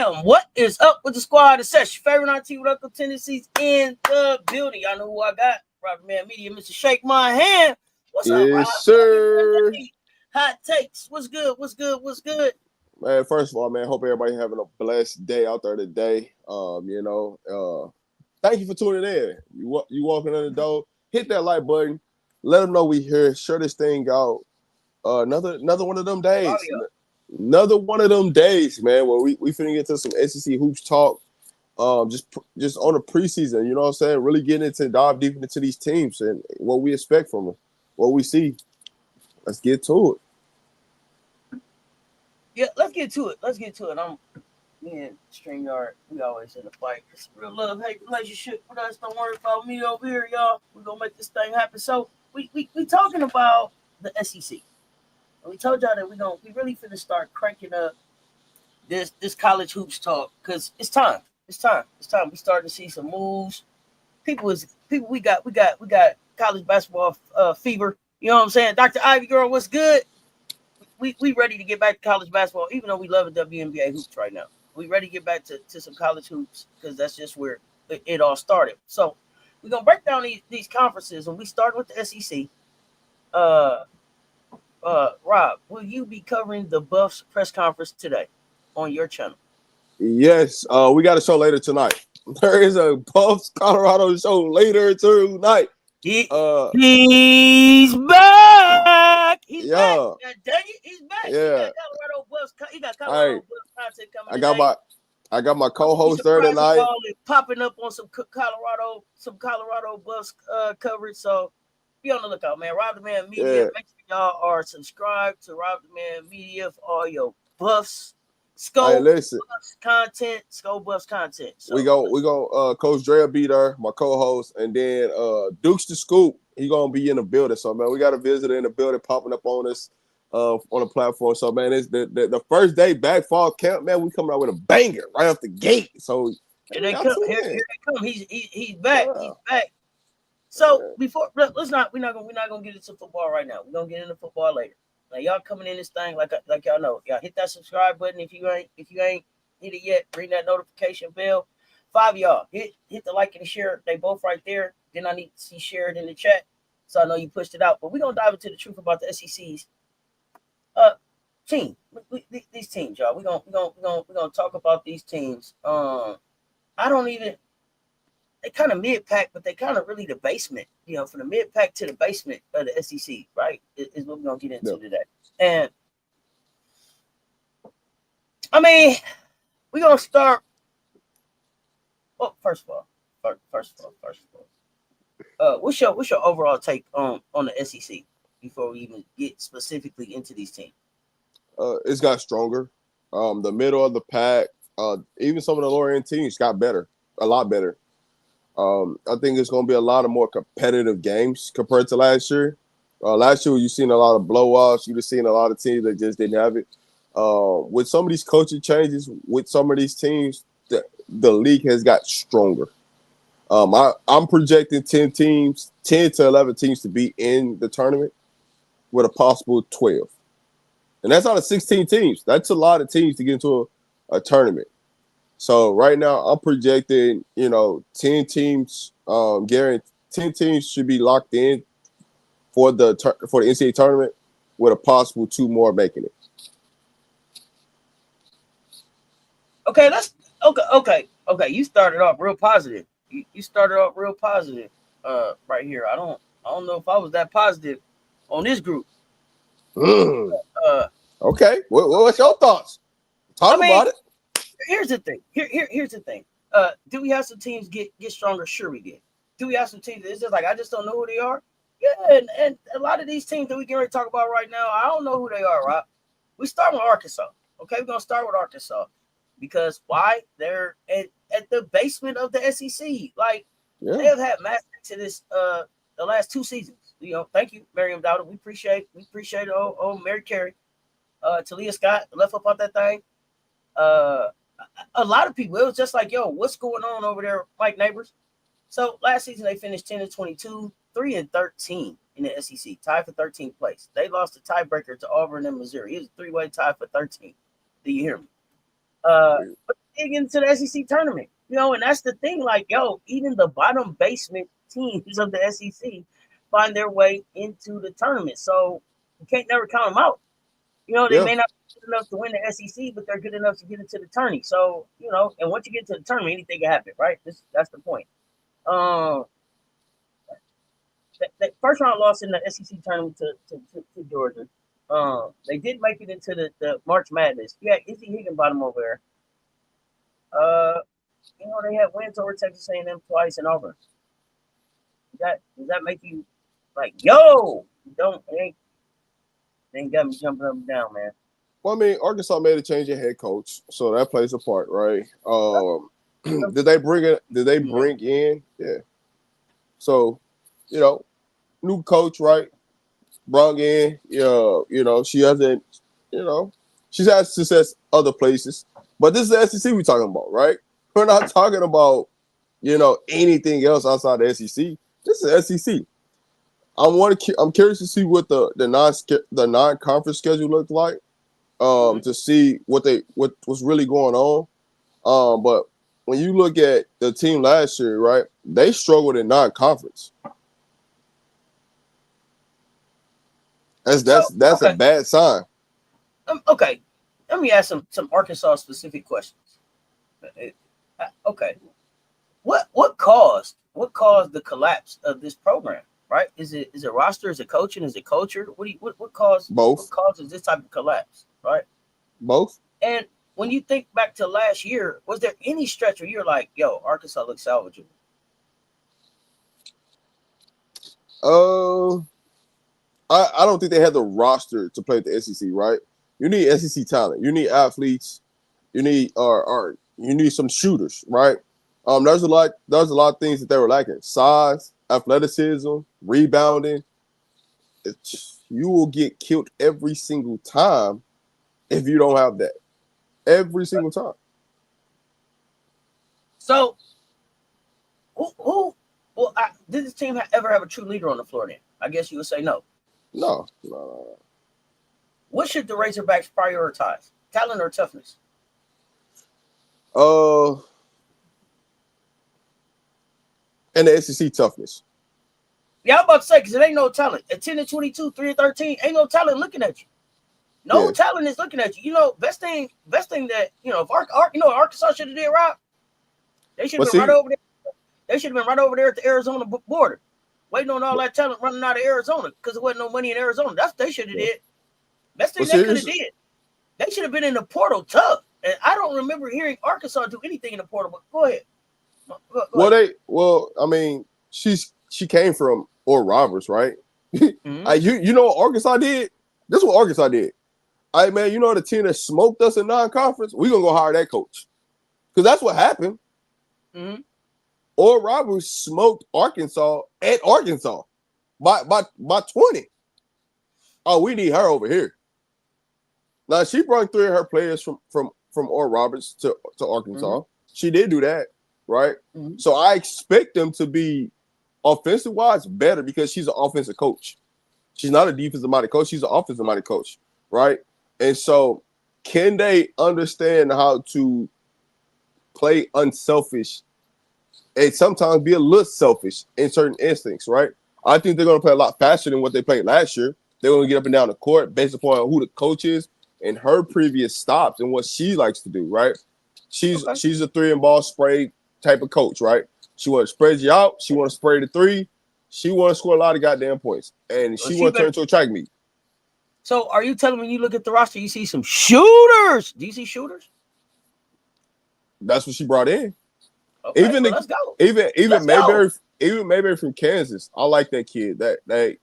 Bam! What is up with the squad? It's Cess, your favorite auntie with Uncle Tendencies in the building. Y'all know who I got. Robert Man Media, Mr. Shake My Hand. What's up, Rob? Yes, sir. Hot takes. What's good? What's good? What's good? Man, first of all, man, hope everybody having a blessed day out there today. Thank you for tuning in. You walking in the door, hit that like button, let them know we here. Share this thing out. Another one of them days. Another one of them days, man, where we finna get to some SEC hoops talk. Just on the preseason, you know what I'm saying? Really getting into dive deep into these teams and what we expect from them, what we see. Let's get to it. Yeah, let's get to it. Me and StreamYard, we always in a fight. It's a real love-hate relationship with us. Don't worry about me over here, y'all. We're going to make this thing happen. So, we talking about the SEC. And we told y'all that we really finna start cranking up this college hoops talk because it's time. It's time. We starting to see some moves. We got college basketball fever. You know what I'm saying? Dr. Ivy Girl, what's good? We ready to get back to college basketball, even though we love the WNBA hoops right now. We ready to get back to some college hoops because that's just where it all started. So we're gonna break down these conferences, and we start with the SEC. Rob, will you be covering the Buffs press conference today on your channel? Yes, we got a show later tonight. There is a Buffs Colorado show later tonight. He's back. He's back. God dang it, he's back. Yeah. He got Colorado Buffs content coming today. I got my co-host there tonight. Popping up on some Colorado Buffs coverage. So be on the lookout, man. Rob the Man Media. Yeah. Make sure y'all are subscribed to Rob the Man Media for all your Buffs. Buffs content. So, we go. Coach Dre will be there, my co-host, and then Dukes the Scoop. He gonna be in the building. So man, we got a visitor in the building popping up on us on the platform. So man, it's the first day back fall camp. Man, we coming out with a banger right off the gate. So here they come. He's back. Yeah. He's back. So before we're not gonna get into football right now. We're gonna get into football later. Now y'all coming in this thing like y'all know. Y'all hit that subscribe button if you ain't hit it yet. Ring that notification bell. 5 of y'all hit the like and the share. They both right there. Then I need to see shared in the chat, so I know you pushed it out. But we're gonna dive into the truth about the SEC's team. These teams, y'all. We're gonna talk about these teams. They kind of mid-pack, but they kind of really the basement, from the mid-pack to the basement of the SEC, right, is what we're going to get into today. And, I mean, we're going to start, first of all, what's your overall take on the SEC before we even get specifically into these teams? It's got stronger. The middle of the pack, even some of the lower end teams got better, a lot better. I think it's going to be a lot of more competitive games compared to last year. Last year, you've seen a lot of blowouts. You've seen a lot of teams that just didn't have it. With some of these coaching changes, with some of these teams, the league has got stronger. I'm projecting 10 to 11 teams to be in the tournament with a possible 12. And that's out of 16 teams. That's a lot of teams to get into a tournament. So right now, I'm projecting, 10 teams. 10 teams should be locked in for the NCAA tournament, with a possible 2 more making it. Okay, okay. You started off real positive. You started off real positive, right here. I don't know if I was that positive on this group. Okay, what's your thoughts? Talk about it. Here's the thing. Here's the thing. Do we have some teams get stronger? Sure, we did. Do we have some teams that's just like I just don't know who they are? Yeah, and a lot of these teams that we can already talk about right now, I don't know who they are, Rob. We start with Arkansas. Okay, we're gonna start with Arkansas because why? They're at the basement of the SEC. Like they have had massive to this the last 2 seasons. Thank you, Miriam Dowder. We appreciate old Mary Carey, Talia Scott left up on that thing. A lot of people, it was just like, yo, what's going on over there, Mike Neighbors? So last season they finished 10-22, 3-13 in the SEC, tied for 13th place. They lost the tiebreaker to Auburn and Missouri. It was a 3-way tie for 13. Do you hear me? They get into the SEC tournament, and that's the thing. Like, even the bottom basement teams of the SEC find their way into the tournament. So you can't never count them out. They Yeah, may not be good enough to win the SEC, but they're good enough to get into the tourney. So, and once you get to the tournament, anything can happen, right? That's the point. Um, that first round loss in the SEC tournament to Georgia. They did make it into the March Madness. Yeah, Izzy Higginbottom over there. Uh, they had wins over Texas A&M twice and Auburn. Does that make you like, yo? Don't ain't got me jumping up and down, man. well, I mean, Arkansas made a change in head coach, so that plays a part, right? Did they bring it? Did they bring in? Yeah. So, you know, new coach, right? Brought in, she hasn't, she's had success other places, but this is the SEC we're talking about, right? We're not talking about, anything else outside the SEC. This is the SEC. I'm curious to see what the non conference schedule looked like, to see what's really going on. But when you look at the team last year, right, they struggled in non conference. That's a Okay. bad sign. Okay. Let me ask some Arkansas specific questions. Okay. What caused the collapse of this program? Right? Is it roster? Is it coaching? Is it culture? What Both, causes this type of collapse? Right? both. And when you think back to last year, was there any stretch where you're like, yo, Arkansas looks salvageable? Uh, I don't think they had the roster to play at the SEC. Right? You need SEC talent. You need athletes. You need or you need some shooters. Right? There's a lot of things that they were lacking: size, athleticism, rebounding. You will get killed every single time if you don't have that. Every single time. So who did this team ever have a true leader on the floor then? I guess you would say no. No. What should the Razorbacks prioritize? Talent or toughness? Uh, and the SEC toughness. Yeah, I'm about to say, because it ain't no talent. At 10 and 22, 3 and 13, ain't no talent looking at you. No Yeah. talent is looking at you. Best thing that, if Arkansas should have did, Rob, they should But have been right see, over there. They should have been right over there at the Arizona border, waiting on all that talent running out of Arizona because there wasn't no money in Arizona. That's what they should have did. Best thing but they could have seriously, did. They should have been in the portal tough. And I don't remember hearing Arkansas do anything in the portal, but go ahead. Go ahead. I mean, she came from Oral Roberts, right? Mm-hmm. You know what Arkansas did? This is what Arkansas did. All right, man, you know the team that smoked us in non-conference? We're going to go hire that coach. Because that's what happened. Mm-hmm. Oral Roberts smoked Arkansas at Arkansas by 20. Oh, we need her over here. Now, she brought three of her players from Oral Roberts to Arkansas. Mm-hmm. She did do that, right? Mm-hmm. So I expect them to be offensive-wise better because she's an offensive coach. She's not a defensive-minded coach. She's an offensive-minded coach, right? And so can they understand how to play unselfish and sometimes be a little selfish in certain instincts, right? I think they're going to play a lot faster than what they played last year. They're going to get up and down the court based upon who the coach is and her previous stops and what she likes to do, right? Okay. She's a three and ball spray type of coach, right? She want to spread you out. She want to spray the three. She want to score a lot of goddamn points, and Well, she want to turn into a track meet. So are you telling me when you look at the roster, you see some shooters? Do you see shooters? That's what she brought in. Okay, well, let's go. Even Let's go. Mayberry from Kansas. I like that kid. That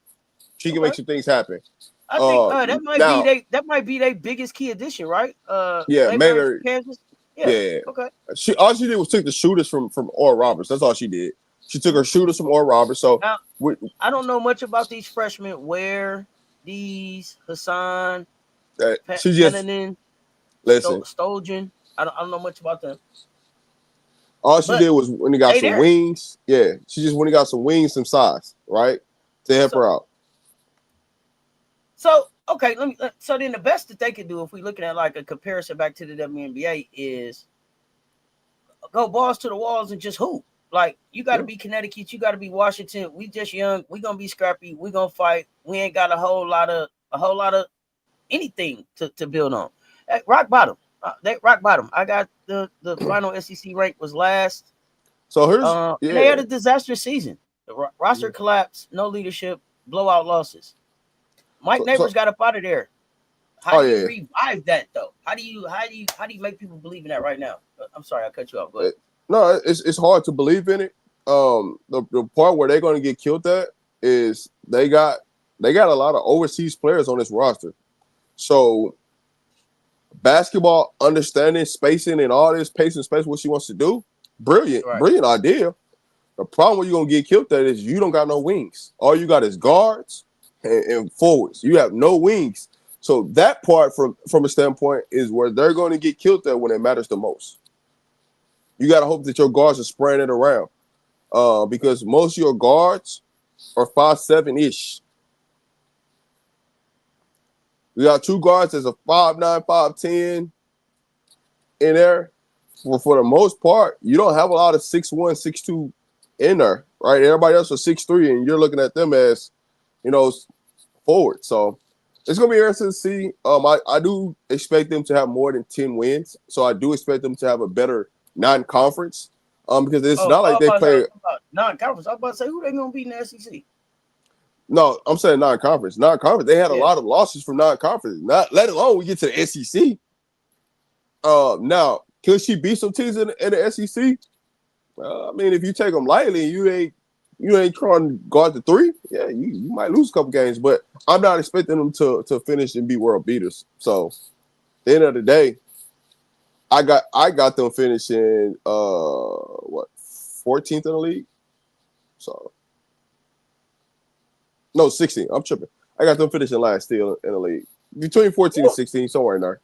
she can make some things happen. I think that might Now, be their biggest key addition, right? yeah, Mayberry from Mayberry. Kansas. Yeah. Yeah, Okay. all she did was took the shooters from Oral Roberts. That's all she did. She took her shooters from Oral Roberts. So Now, I don't know much about these freshmen. Where these Hassan, she just Pennanen, listen. Stoljan. I don't know much about them. All she But did was when he got they some there. wings. Yeah, she just when he got some wings, some size, right, to help her out. So okay, so then the best that they could do if we're looking at like a comparison back to the WNBA is go balls to the walls and just hoop. Like you got to be Connecticut, you got to be Washington. We just young. We gonna be scrappy. We gonna fight. We ain't got a whole lot of anything to build on. At rock bottom. That rock bottom. I got the final SEC rank was last. So here's And they had a disastrous season. The roster collapsed, no leadership, blowout losses. Mike Neighbors got up out of there. How do you revive that though? How do you make people believe in that right now? I'm sorry, I cut you off. Go ahead. No, it's hard to believe in it. The part where they're going to get killed at is they got a lot of overseas players on this roster. So basketball understanding, spacing, and all this pace and space, what she wants to do, brilliant idea. The problem where you're going to get killed at is you don't got no wings. All you got is guards and forwards. You have no wings. So that part from a standpoint is where they're going to get killed at when it matters the most. You got to hope that your guards are spraying it around because most of your guards are 5'7" We got two guards as a 5'9", 5'10" in there. For the most part, you don't have a lot of 6'1", 6'2" in there, right? Everybody else is 6'3", and you're looking at them as, forward. So it's going to be interesting to see. I do expect them to have more than 10 wins. So I do expect them to have a better non-conference because it's not like they play non-conference. I was about to say, who they going to beat in the SEC? No, I'm saying non-conference. Non-conference. They had a lot of losses from non-conference. Not let alone we get to the SEC. Now, can she beat some teams in the SEC? I mean, if you take them lightly, you ain't trying to guard the three. Yeah, you might lose a couple games, but I'm not expecting them to finish and be world beaters. So, at the end of the day, I got them finishing 14th in the league. So. No, 16. I'm tripping. I got them finishing last still in the league. Between 14 and 16, somewhere in there.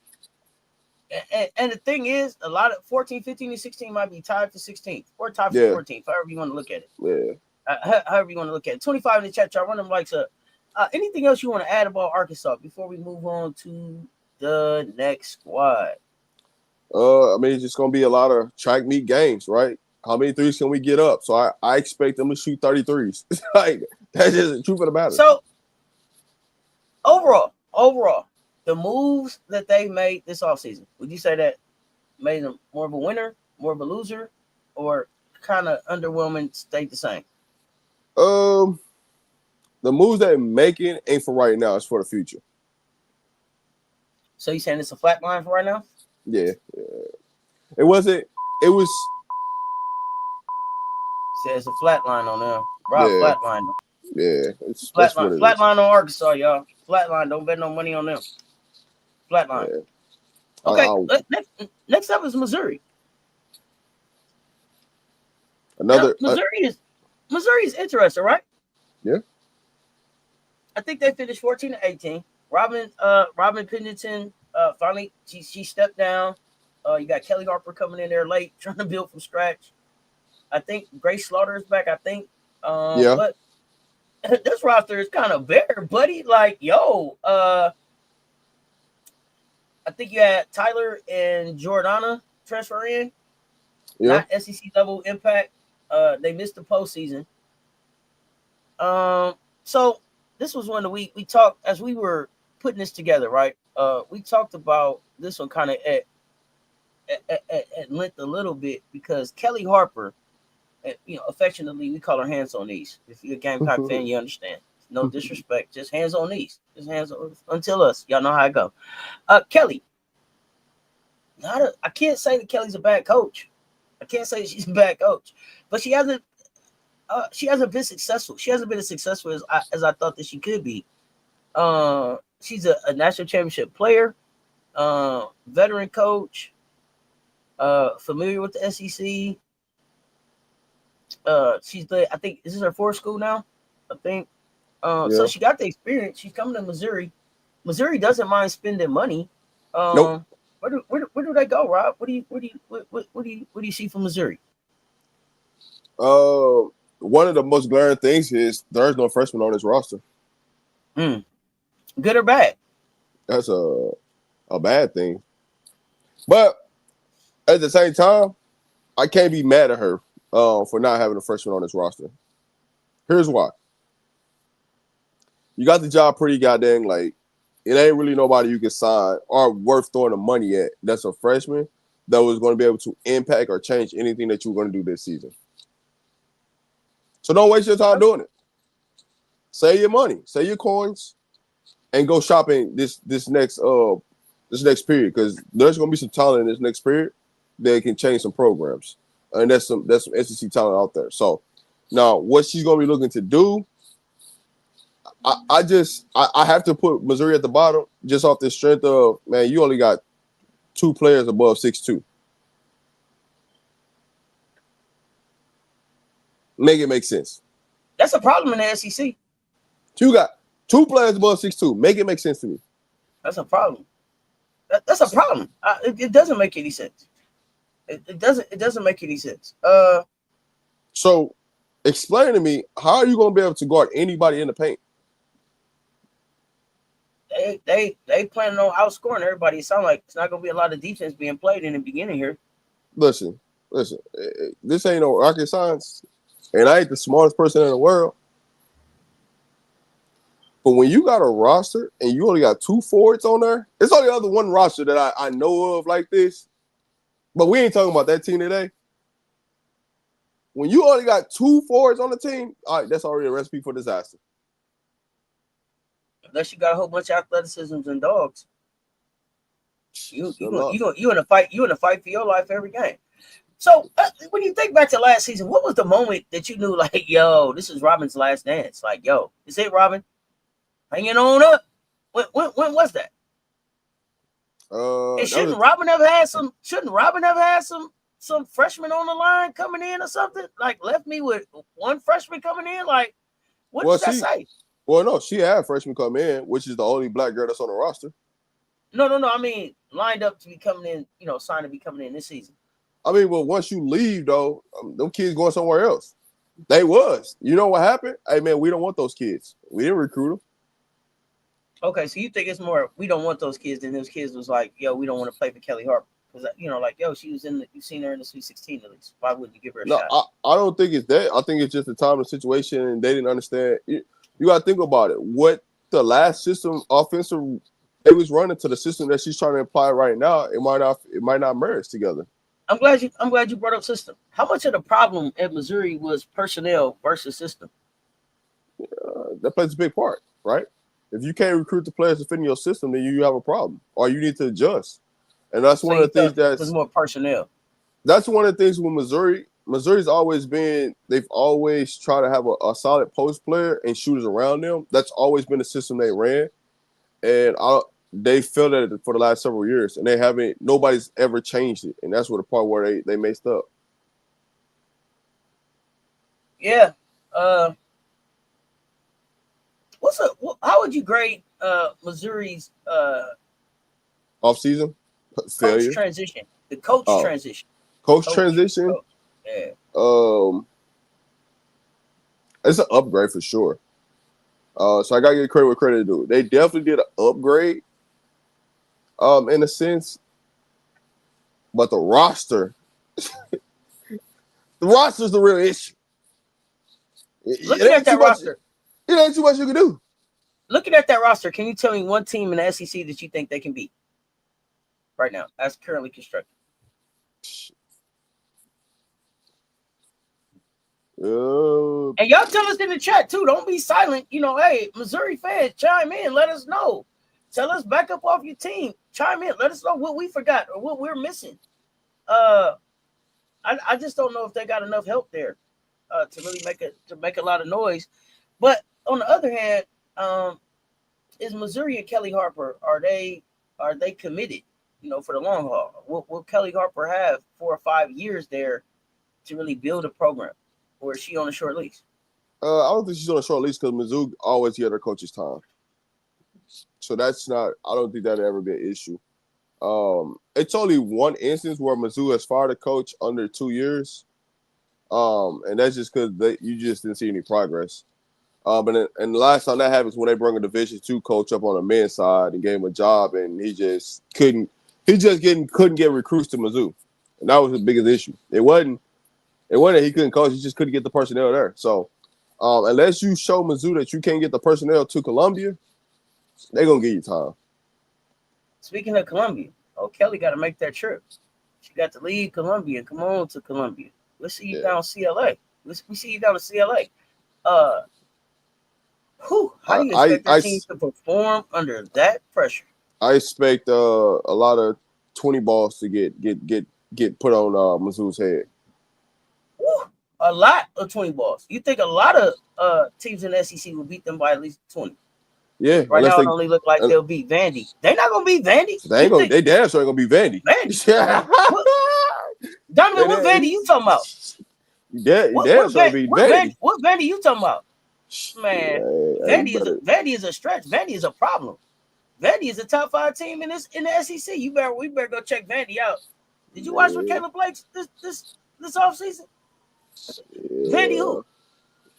And the thing is, a lot of 14, 15, and 16 might be tied for 16th or tied for 14th, however you want to look at it. Yeah. However you want to look at it. 25 in the chat. One of them likes anything else you want to add about Arkansas before we move on to the next squad? I mean, it's just going to be a lot of track meet games, right? How many threes can we get up? So I expect them to shoot 33s. Like, that's just the truth of the matter. So, overall, the moves that they made this offseason, would you say that made them more of a winner, more of a loser, or kind of underwhelming, stayed the same? The moves they're making ain't for right now. It's for the future. So you saying it's a flat line for right now? Yeah. It was. Says a flat line on there. Rob, flat line. Yeah, it's flat line. Flat line on Arkansas, y'all. Flat line. Don't bet no money on them. Flat line. Yeah. Okay. Next up is Missouri. Missouri is interesting, right? Yeah. I think they finished 14-18. Robin Pennington finally she stepped down. You got Kelly Harper coming in there late, trying to build from scratch. I think Grace Slaughter is back. I think. But this roster is kind of bare, buddy. Like, I think you had Tyler and Jordana transfer in. Not SEC level impact. They missed the postseason. So this was one that we talked as we were putting this together, right? We talked about this one kind of at length a little bit because Kelly Harper, affectionately we call her hands on knees. If you're a Gamecock fan, you understand. No disrespect, just hands on knees. Just hands on until us. Y'all know how I go. Kelly. I can't say that Kelly's a bad coach. I can't say that she's a bad coach, but she hasn't been successful. She hasn't been as successful as I thought that she could be. She's a national championship player, veteran coach, familiar with the SEC. I think this is her fourth school now. I think. So she got the experience. She's coming to Missouri. Missouri doesn't mind spending money. Nope. Where do they go, Rob? What do you see from Missouri? One of the most glaring things is there's no freshman on this roster. Good or bad? That's a bad thing. But at the same time, I can't be mad at her for not having a freshman on this roster. Here's why. You got the job pretty goddamn late. It ain't really nobody you can sign or worth throwing the money at that's a freshman that was going to be able to impact or change anything that you're going to do this season. So don't waste your time doing it. Save your money, save your coins, and go shopping this next period because there's going to be some talent in this next period that can change some programs, and that's some SEC talent out there. So now what she's going to be looking to do. I have to put Missouri at the bottom just off the strength of, man, you only got 2 players above 6'2". Make it make sense. That's a problem in the SEC. You got 2 players above 6'2". Make it make sense to me. That's a problem. That's a problem. It doesn't make any sense. It doesn't make any sense. So explain to me, how are you going to be able to guard anybody in the paint? They planning on outscoring everybody. It sounds like it's not going to be a lot of defense being played in the beginning here. Listen. This ain't no rocket science, and I ain't the smartest person in the world. But when you got a roster and you only got 2 forwards on there, it's only other one roster that I know of like this. But we ain't talking about that team today. When you only got 2 forwards on the team, all right, that's already a recipe for disaster. Unless you got a whole bunch of athleticisms and dogs, you in a fight. You in a fight for your life every game. So when you think back to last season, what was the moment that you knew, like, yo, this is Robin's last dance? Like, yo, is it Robin? Hanging on up. When was that? And shouldn't Robin have had some freshmen on the line coming in or something? Like, left me with one freshman coming in? Like, what does that say? Well, no, she had a freshman come in, which is the only black girl that's on the roster. No. I mean, lined up to be coming in, signed to be coming in this season. I mean, well, once you leave, though, them kids going somewhere else. They was. You know what happened? Hey, man, we don't want those kids. We didn't recruit them. Okay, so you think it's more we don't want those kids than those kids was like, yo, we don't want to play for Kelly Harper. Because, like, yo, she was you've seen her in the Sweet 16 at least. Why wouldn't you give her a shot? I don't think it's that. I think it's just the time and situation, and they didn't understand. You got to think about it. What the last system offensive they was running to the system that she's trying to apply right now, it might not merge together. I'm glad you brought up system. How much of the problem at Missouri was personnel versus system? That plays a big part, right? If you can't recruit the players to fit in your system, then you have a problem, or you need to adjust. And that's one of the things that's more personnel. That's one of the things with Missouri. Missouri's always been, they've always tried to have a solid post player and shooters around them. That's always been the system they ran. And they failed at it for the last several years. And nobody's ever changed it. And that's what the part where they messed up. Yeah. How would you grade Missouri's off-season failure? Coach transition. The coach transition. Coach transition? Yeah. It's an upgrade for sure. So I gotta give credit where credit is due. They definitely did an upgrade, in a sense. But the roster's the real issue. Looking at that roster, it ain't too much you can do. Looking at that roster, can you tell me one team in the SEC that you think they can beat right now, as currently constructed? And y'all tell us in the chat too. Don't be silent. Hey, Missouri fans, chime in. Let us know. Tell us back up off your team. Chime in. Let us know what we forgot or what we're missing. I just don't know if they got enough help there to really make a lot of noise. But on the other hand, is Missouri and Kelly Harper, are they committed? For the long haul. Will Kelly Harper have 4 or 5 years there to really build a program? Or is she on a short lease? I don't think she's on a short lease because Mizzou always get her coach's time. So I don't think that'll ever be an issue. It's only one instance where Mizzou has fired a coach under 2 years. And that's just because you just didn't see any progress. And the last time that happens when they brought a Division II coach up on the men's side and gave him a job, and he just couldn't get recruits to Mizzou. and that was the biggest issue. It wasn't that he couldn't coach; he just couldn't get the personnel there. So, unless you show Mizzou that you can't get the personnel to Columbia, they're gonna give you time. Speaking of Columbia, Kelly got to make that trip. She got to leave Columbia and come on to Columbia. We'll see you Yeah. down CLA. We see you down to CLA. Uh, how do you expect that team to perform under that pressure? I expect a lot of 20 balls to get put on Mizzou's head. Woo, a lot of 20 balls. You think a lot of teams in the SEC will beat them by at least 20? Yeah, right now it only look like they'll beat Vandy. They're not gonna beat Vandy. They ain't gonna. They damn sure ain't gonna beat Vandy. Yeah. Donovan, what Vandy you talking about? Damn sure beat Vandy. What Vandy you talking about? Man, Vandy is a stretch. Vandy is a problem. Vandy is a top 5 team in the SEC. We better go check Vandy out. Did you watch what Caleb Blake this offseason? Yeah. Vandy who?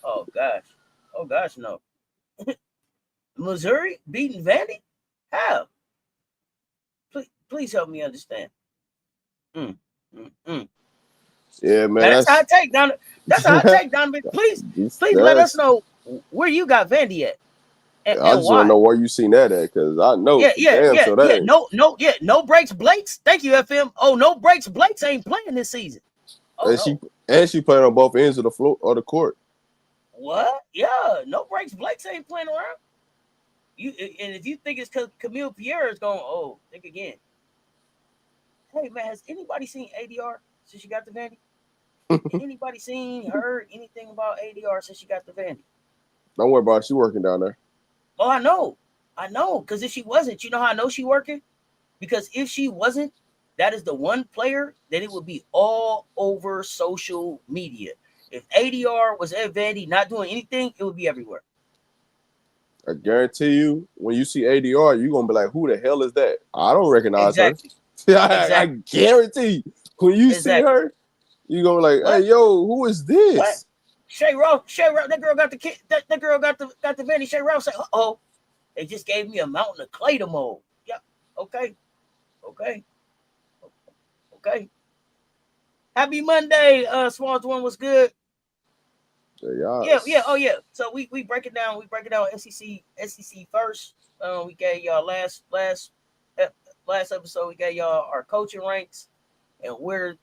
Oh gosh, no. Missouri beating Vandy? How? Please help me understand. Yeah, man. That's how I take down. That's how I take down. Please let us know where you got Vandy at. And I just want to know where you seen that at, because I know. No breaks Blakes. Thank you, FM. Oh, no breaks Blakes ain't playing this season. Oh, she playing on both ends of the floor or the court. What? Yeah, no breaks Blakes ain't playing around. And if you think it's because Camille Pierre is going, think again. Hey man, has anybody seen ADR since you got the Vandy? Anybody heard anything about ADR since she got the Vandy? Don't worry about it. She working down there. Oh, I know. Because if she wasn't, you know how I know she working? Because if she wasn't, that is the one player that it would be all over social media. If ADR was at Vandy not doing anything, it would be everywhere. I guarantee you, when you see ADR, you're going to be like, who the hell is that? I don't recognize her. I guarantee you, when you see her, you're going to be like, hey, yo, who is this? What? Shay Rouse, that girl got the kid. That girl got the Vandy. Shay Rouse said, they just gave me a mountain of clay to mold. Yeah, okay. Happy Monday, Smalls One was good. Yeah. So we break it down. We break it down SEC first. We gave y'all last episode. We gave y'all our coaching ranks and where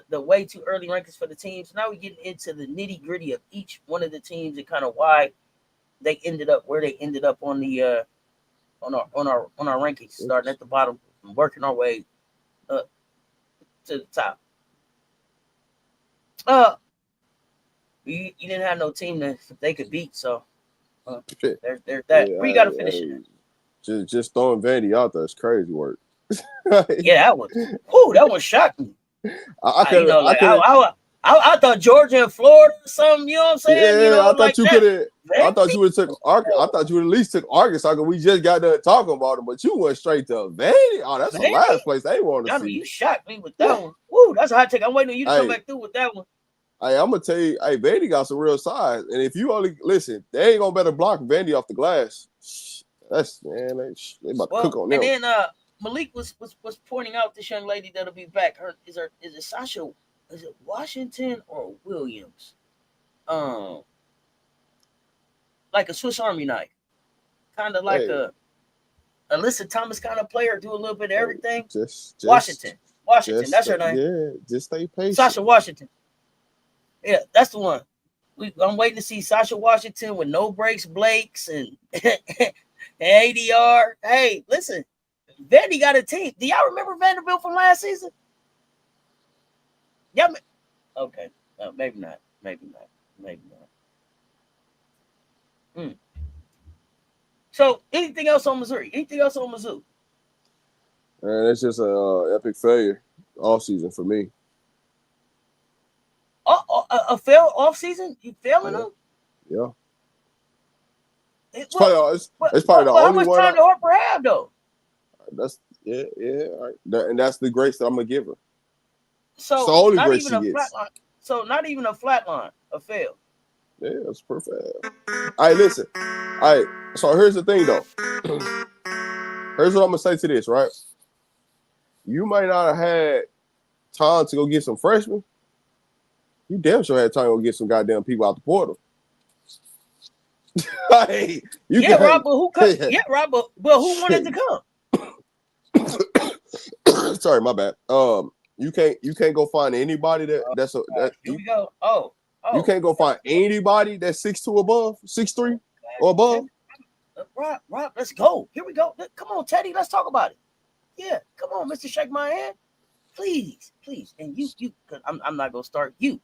the way too early rankings for the teams. Now we get into the nitty gritty of each one of the teams and kind of why they ended up where they ended up on the on our rankings, starting at the bottom and working our way up to the top. You didn't have no team that they could beat, so there's that. Where you got to finish it? Just throwing Vandy out there is crazy work. Yeah, that one shocked me. I thought Georgia and Florida or something. You know what I'm saying? Yeah, I thought you could have. I thought you would have took. I thought you would at least took Arkansas, because we just got done talking about them. But you went straight to Vandy. Oh, that's the last place they want to see. You shocked me with that one. Woo, that's a hot take. I'm waiting on you to come back through with that one. Hey, I'm gonna tell you, Vandy got some real size, and if you only listen, they ain't gonna better block Vandy off the glass. That's they about to cook on them. And then Malik was pointing out this young lady that'll be back. Is it Sasha? Is it Washington or Williams? Like a Swiss Army knife, kind of like a Alyssa Thomas kind of player, do a little bit of everything. Washington, that's her name. Yeah, just stay patient. Sasha Washington. Yeah, that's the one. I'm waiting to see Sasha Washington with no breaks Blakes and ADR. Hey, listen, Vandy got a team. Do y'all remember Vanderbilt from last season? Yeah. Okay. Maybe not. So, anything else on Missouri? Anything else on Mizzou? Man, it's just an epic failure all season for me. A fail off season? You failing them? Yeah. It's probably the only one. How much time did Harper have though? That's all right. And that's the grace that I'm gonna give her. So it's the only not grace even she a gets. flat line. So not even a flat line, a fail. Yeah, that's perfect. All right, listen. All right. So here's the thing though. Here's what I'm gonna say to this, right? You might not have had time to go get some freshmen, you damn sure had time to go get some goddamn people out the portal. Hey, you Yeah, can. Rob, but who cut? Yeah, Rob, but who wanted to come? Sorry, my bad. You can't go find anybody that's a that Here we go. Oh, you oh. can't go find anybody that's 6'2" above, 6'3" or above. Rob, let's go. Here we go. Come on, Teddy, let's talk about it. Yeah, come on, Mr. Shake My Hand. Please. And you, cause I'm not gonna start you.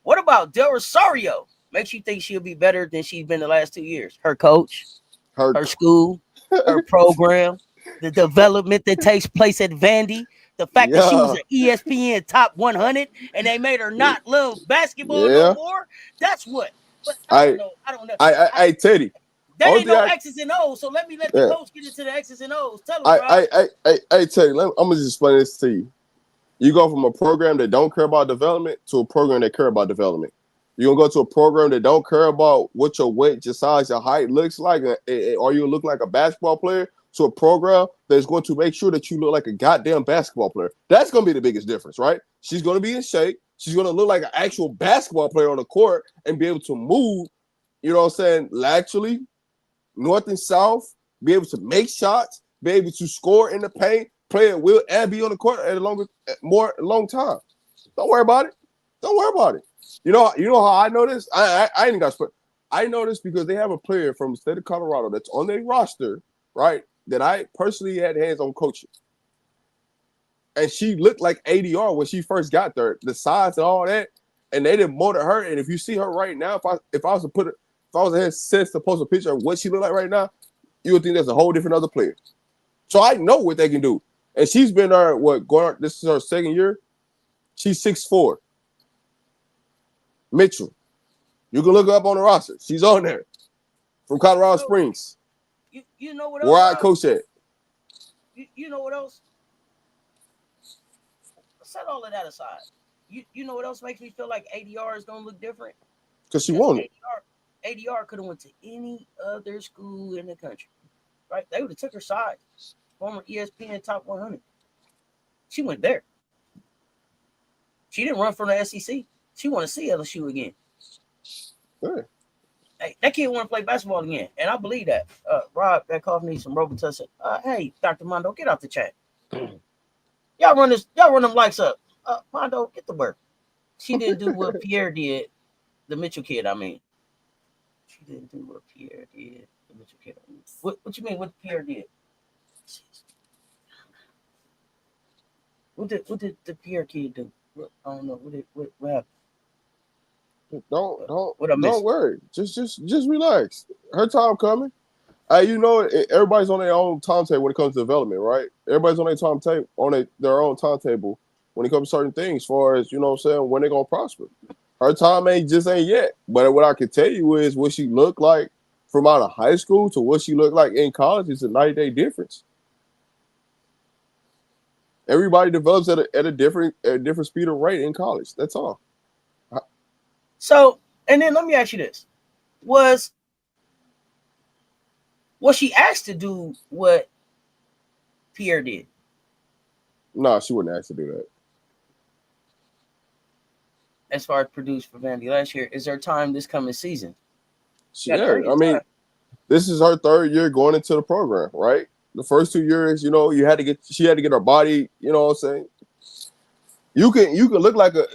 What about Del Rosario? Makes you think she'll be better than she's been the last 2 years. Her coach, her school, her program, the development that takes place at Vandy, the fact that she was Yeah, an ESPN top 100 and they made her not love basketball no yeah. more. That's what. But I don't I know. I don't know. Teddy. They Only ain't thing no X's and O's, so let me let the yeah. coach get into the X's and O's. Tell him, Rob. Teddy. I'm gonna just explain this to you. You go from a program that don't care about development to a program that care about development. You're gonna go to a program that don't care about what your weight, your size, your height looks like, or you look like a basketball player, to a program that's going to make sure that you look like a goddamn basketball player. That's gonna be the biggest difference, right? She's gonna be in shape. She's gonna look like an actual basketball player on the court and be able to move, you know what I'm saying, laterally, north and south, be able to make shots, be able to score in the paint, play at will, and be on the court at a long time. Don't worry about it. Don't worry about it. You know how I know this? I ain't got split. I know this because they have a player from the state of Colorado that's on their roster, right? That I personally had hands-on coaching. And she looked like ADR when she first got there, the size and all that. And they didn't motor her. And if you see her right now, if I was to put it, if I was to have sense to post a picture of what she looked like right now, you would think that's a whole different other player. So I know what they can do. And she's been there, this is her second year. She's 6'4". Mitchell. You can look her up on the roster. She's on there. From Colorado Springs. You know what else? Where I coach at. You know what else? Set all of that aside. You know what else makes me feel like ADR is gonna look different? Because she won it. ADR could have went to any other school in the country. Right? They would have took her side. Former ESPN top 100. She went there. She didn't run from the SEC. She want to see LSU again. Yeah. Hey, that kid want to play basketball again, and I believe that. Rob, that cough needs some Robitussin. Hey, Dr. Mondo, get out the chat. Y'all run them lights up. Mondo, get to work. She didn't do what Pierre did. The Mitchell kid, I mean. She didn't do what Pierre did. The Mitchell kid. What you mean? What Pierre did? What did the Pierre kid do? I don't know. What happened? Don't worry. Just relax. Her time coming. Everybody's on their own timetable when it comes to development, right? Everybody's on their timetable, on their own timetable when it comes to certain things, as far as, you know what I'm saying, when they're gonna prosper. Her time ain't yet. But what I can tell you is what she looked like from out of high school to what she looked like in college is a 90-day difference. Everybody develops at a different speed of rate in college. That's all. So, and then let me ask you this: Was she asked to do what Pierre did? No, she wouldn't ask to do that. As far as produced for Vandy last year, is there time this coming season? Yeah, I mean, this is her third year going into the program, right? The first 2 years, she had to get her body, you know what I'm saying? You can look like a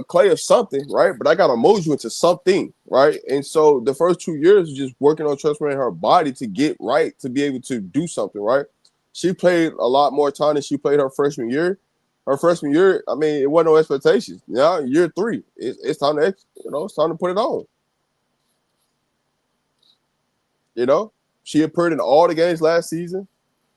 clay of something, right? But I gotta mold you into something, right? And so the first 2 years is just working on transferring her body to get right, to be able to do something, right? She played a lot more time than she played her freshman year. Her freshman year, I mean, it wasn't no expectations. Now, year 3, it's time to, it's time to put it on. She appeared in all the games last season,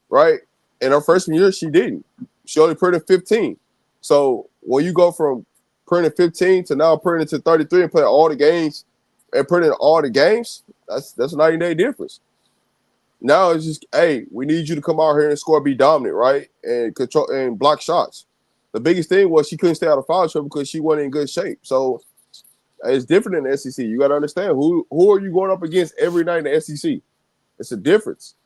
right? In her freshman year, she didn't. She only appeared in 15. So when you go from printing 15 to now printing to 33 and playing all the games and printing all the games, that's a 90-day difference. Now it's just, hey, we need you to come out here and score, be dominant, right? And control and block shots. The biggest thing was she couldn't stay out of foul trouble because she wasn't in good shape. So it's different in the SEC. You got to understand who are you going up against every night in the SEC? It's a difference.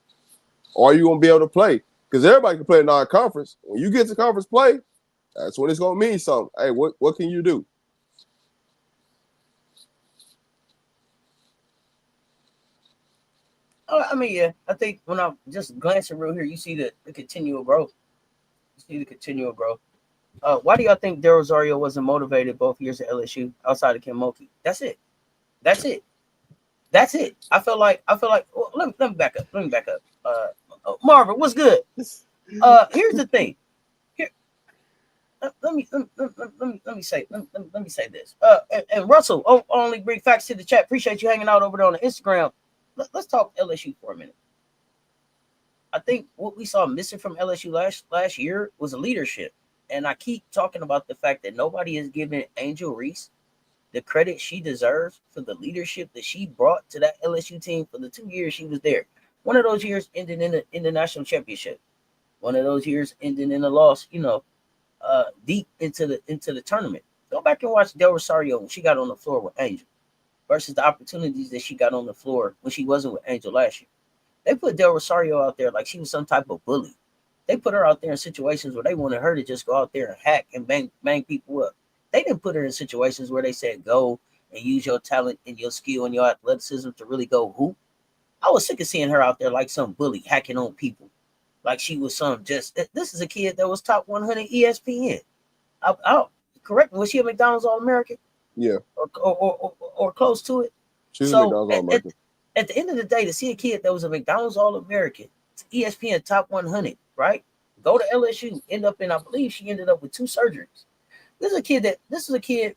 or are you gonna be able to play? Because everybody can play non-conference. When you get to conference play, that's when it's gonna mean something. Hey, what can you do? I mean, yeah, I think when I'm just glancing real here, you see the continual growth. You see the continual growth. Why do y'all think Del Rosario wasn't motivated both years at LSU outside of Kim Mulkey? That's it. That's it. That's it. I feel like. Well, let me back up. Let me back up. Marvin, what's good? Here's the thing. Here, let me say this. And Russell, only bring facts to the chat. Appreciate you hanging out over there on the Instagram. Let's talk LSU for a minute. I think what we saw missing from LSU last year was a leadership. And I keep talking about the fact that nobody is giving Angel Reese the credit she deserves for the leadership that she brought to that LSU team for the 2 years she was there. One of those years ended in the national championship. One of those years ending in a loss, deep into the tournament. Go back and watch Del Rosario when she got on the floor with Angel versus the opportunities that she got on the floor when she wasn't with Angel last year. They put Del Rosario out there like she was some type of bully. They put her out there in situations where they wanted her to just go out there and hack and bang people up. They didn't put her in situations where they said go and use your talent and your skill and your athleticism to really go hoop. I was sick of seeing her out there like some bully hacking on people, like she was some just. This is a kid that was top 100 ESPN. I correct me. Was she a McDonald's All American? Yeah, Or close to it. she's a So McDonald's All-American. at the end of the day, to see a kid that was a McDonald's All American, ESPN top 100, right? Go to LSU, end up in, I believe she ended up with 2 surgeries. This is a kid,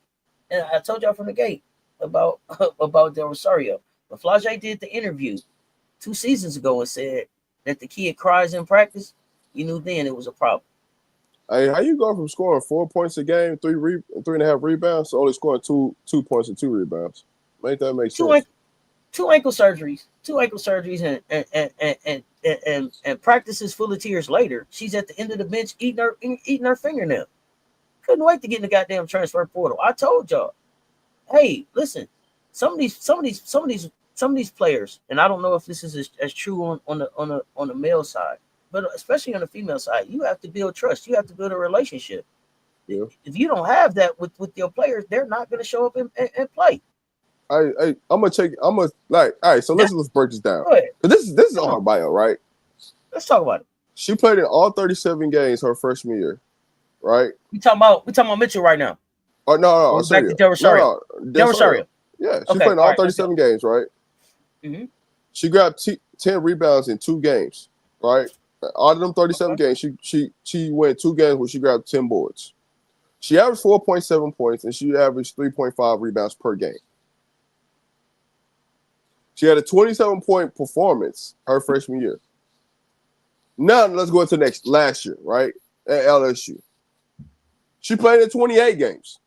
and I told y'all from the gate about about Del Rosario. When Flage did the interview 2 seasons ago and said that the kid cries in practice, you knew then it was a problem. Hey, how you go from scoring 4 points a game, 3.5 rebounds, to only scoring two points and 2 rebounds? Make that make Two sense. two ankle surgeries, and practices full of tears later. She's at the end of the bench eating her fingernail. Couldn't wait to get in the goddamn transfer portal. I told y'all, hey, listen, some of these players, and I don't know if this is as true on the male side, but especially on the female side, you have to build trust. You have to build a relationship. Yeah. If you don't have that with your players, they're not going to show up and play. I'm gonna check. I'm gonna like. All right, so let's break this down. Go ahead. But this is Come on her on. bio, right? Let's talk about it. She played in all 37 games her freshman year, right? We talking about Mitchell right now. Oh no, Or back sorry, to Del Rosario. Del Del Rosario. Rosario. Yeah, she Okay, played in all all right, let's go. 37 games, right? Mm-hmm. She grabbed 10 rebounds in 2 games, right? Out of them 37 Okay. games, she went 2 games where she grabbed 10 boards. She averaged 4.7 points and she averaged 3.5 rebounds per game. She had a 27-point performance her freshman year. Now let's go into last year, right? At LSU. She played in 28 games.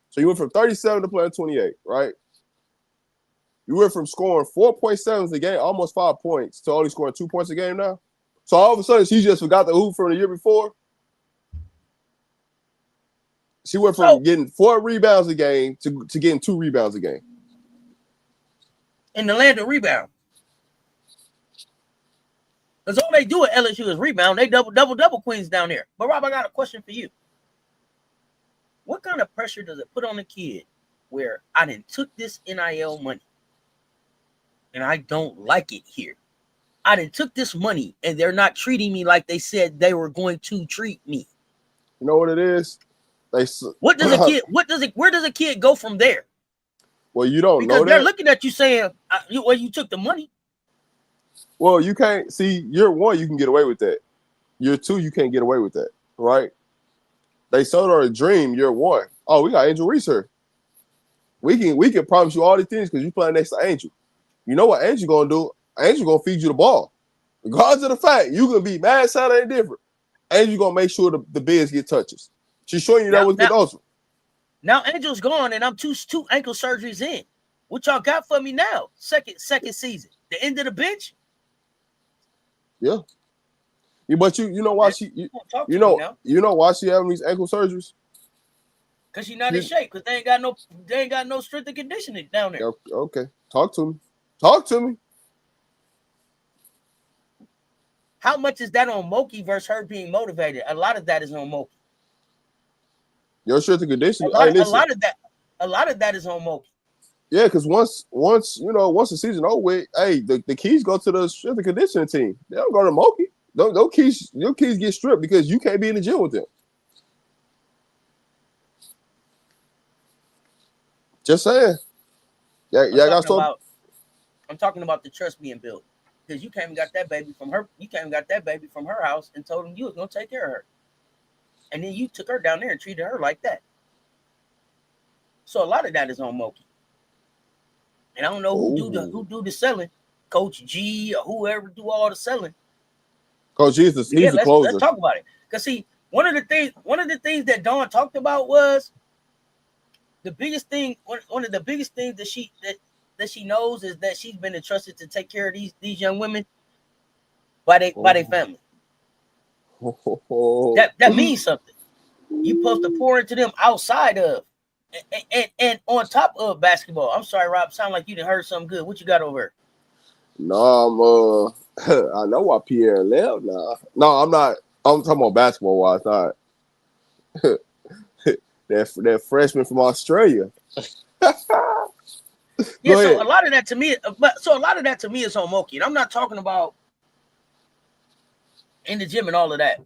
So you went from 37 to playing 28, right? You went from scoring 4.7 a game, almost 5 points, to only scoring 2 points a game now. So all of a sudden, she just forgot the hoop from the year before. She went from So getting 4 rebounds a game to getting 2 rebounds a game. in the land of rebound, because all they do at LSU is rebound. They double queens down there. But Rob, I got a question for you. What kind of pressure does it put on a kid where I didn't took this NIL money and I don't like it here? I didn't took this money and they're not treating me like they said they were going to treat me. You know what it is? What does a kid? Where does a kid go from there? Well, you don't Because know they're that. looking at you saying, you took the money." Well, you can't see year 1, you can get away with that. Year 2, you can't get away with that, right? They sold her a dream year 1. Oh, we got Angel Reese here. We can promise you all these things because you playing next to Angel. You know what Angel gonna do? Angel gonna feed you the ball. Regardless of the fact, you gonna be mad, sad, or indifferent. Angel gonna make sure the bigs get touches. She's showing you that Now, was good now, also. now Angel's gone and I'm two ankle surgeries in. What y'all got for me now? Second season. The end of the bench? Yeah. But you know why she Talk to me now. you know why she having these ankle surgeries? Cause she's not in shape. Cause they ain't got no strength and conditioning down there. Okay. Talk to me. Talk to me. How much is that on Mookie versus her being motivated? A lot of that is on Mookie. Your strength and conditioning. A Listen. lot of that is on Mookie. Yeah, because once the season over with, hey, the keys go to the strength and conditioning team. They don't go to Mookie. Those keys, your keys get stripped because you can't be in the gym with them. Just saying. Yeah, got stop. I'm talking about the trust being built. Because you came and got that baby from her. You came and got that baby from her house and told him you was gonna take care of her. And then you took her down there and treated her like that. So a lot of that is on Mookie. And I don't know who do the selling, Coach G or whoever do all the selling. Coach G, he's the closer. Let's talk about it. Because see, one of the things that Dawn talked about was the biggest thing. One of the biggest things that she knows is that she's been entrusted to take care of these young women by their family. That means something. You're supposed to pour into them outside of and on top of basketball. I'm sorry, Rob. Sound like you done heard something good. What you got over there? No, I know why Pierre left now. No, I'm not. I'm talking about basketball wise, not that freshman from Australia. Yeah, so a lot of that to me, is on Mookie. And I'm not talking about in the gym and all of that.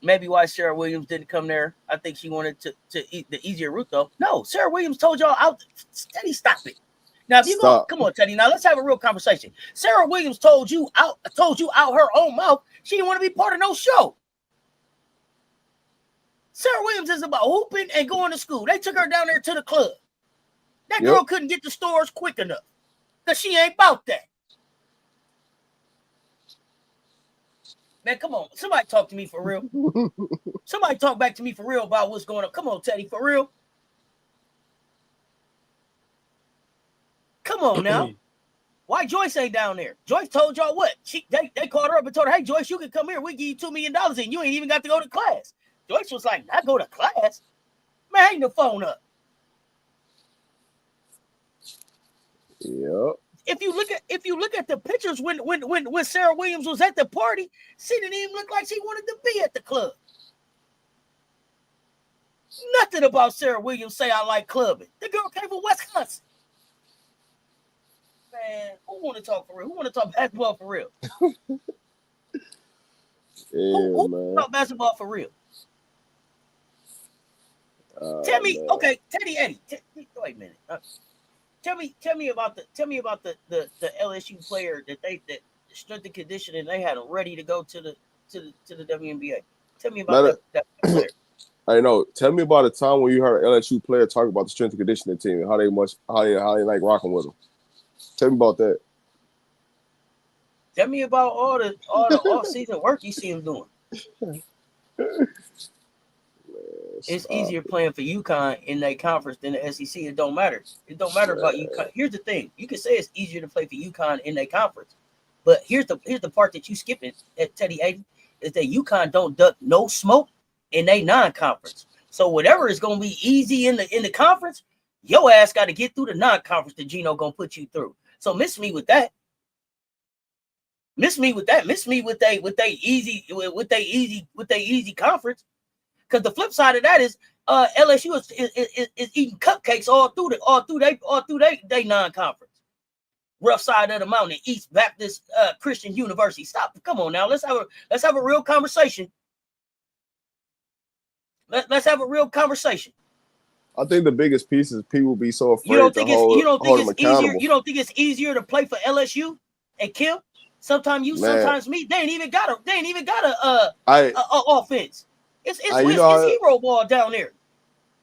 Maybe why Sarah Williams didn't come there. I think she wanted to eat the easier route, though. No, Sarah Williams told y'all out. Teddy, stop it. Now, if you go, come on, Teddy. Now let's have a real conversation. Sarah Williams told you out her own mouth she didn't want to be part of no show. Sarah Williams is about hooping and going to school. They took her down there to the club. That girl couldn't get to stores quick enough because she ain't about that. Man, come on. Somebody talk to me for real. Somebody talk back to me for real about what's going on. Come on, Teddy, for real. Come on now. Why Joyce ain't down there? Joyce told y'all what? They called her up and told her, hey, Joyce, you can come here. We give you $2 million and you ain't even got to go to class. Joyce was like, not go to class? Man, hang the phone up. Yep. If you look at the pictures when Sarah Williams was at the party, she didn't even look like she wanted to be at the club. Nothing about Sarah Williams say I like clubbing. The girl came from Wisconsin. Man, who want to talk for real? Who want to talk basketball for real? Who man. Talk basketball for real? Tell me, man. Okay, Teddy Eddie. Wait a minute. Tell me about the LSU player that the strength and conditioning they had them ready to go to the WNBA. Tell me about that player. I know. Tell me about a time when you heard an LSU player talk about the strength and conditioning team and how they like rocking with them. Tell me about that. Tell me about all the off-season work you see him doing. It's easier playing for UConn in that conference than the SEC. It don't matter. It don't matter about UConn. Here's the thing. You can say it's easier to play for UConn in that conference. But here's the part that you skipping at Teddy Aiden is that UConn don't duck no smoke in a non-conference. So whatever is going to be easy in the conference, your ass got to get through the non-conference that Gino going to put you through. So miss me with that. Miss me with they easy conference. Because the flip side of that is LSU is eating cupcakes all through they non-conference. Rough side of the mountain, East Baptist Christian University. Stop. Come on now. Let's have a real conversation. Let's have a real conversation. I think the biggest piece is people be so afraid hold them accountable. You don't think it's easier to play for LSU and Kim? Sometimes me. They ain't even got a offense. It's hero ball down there.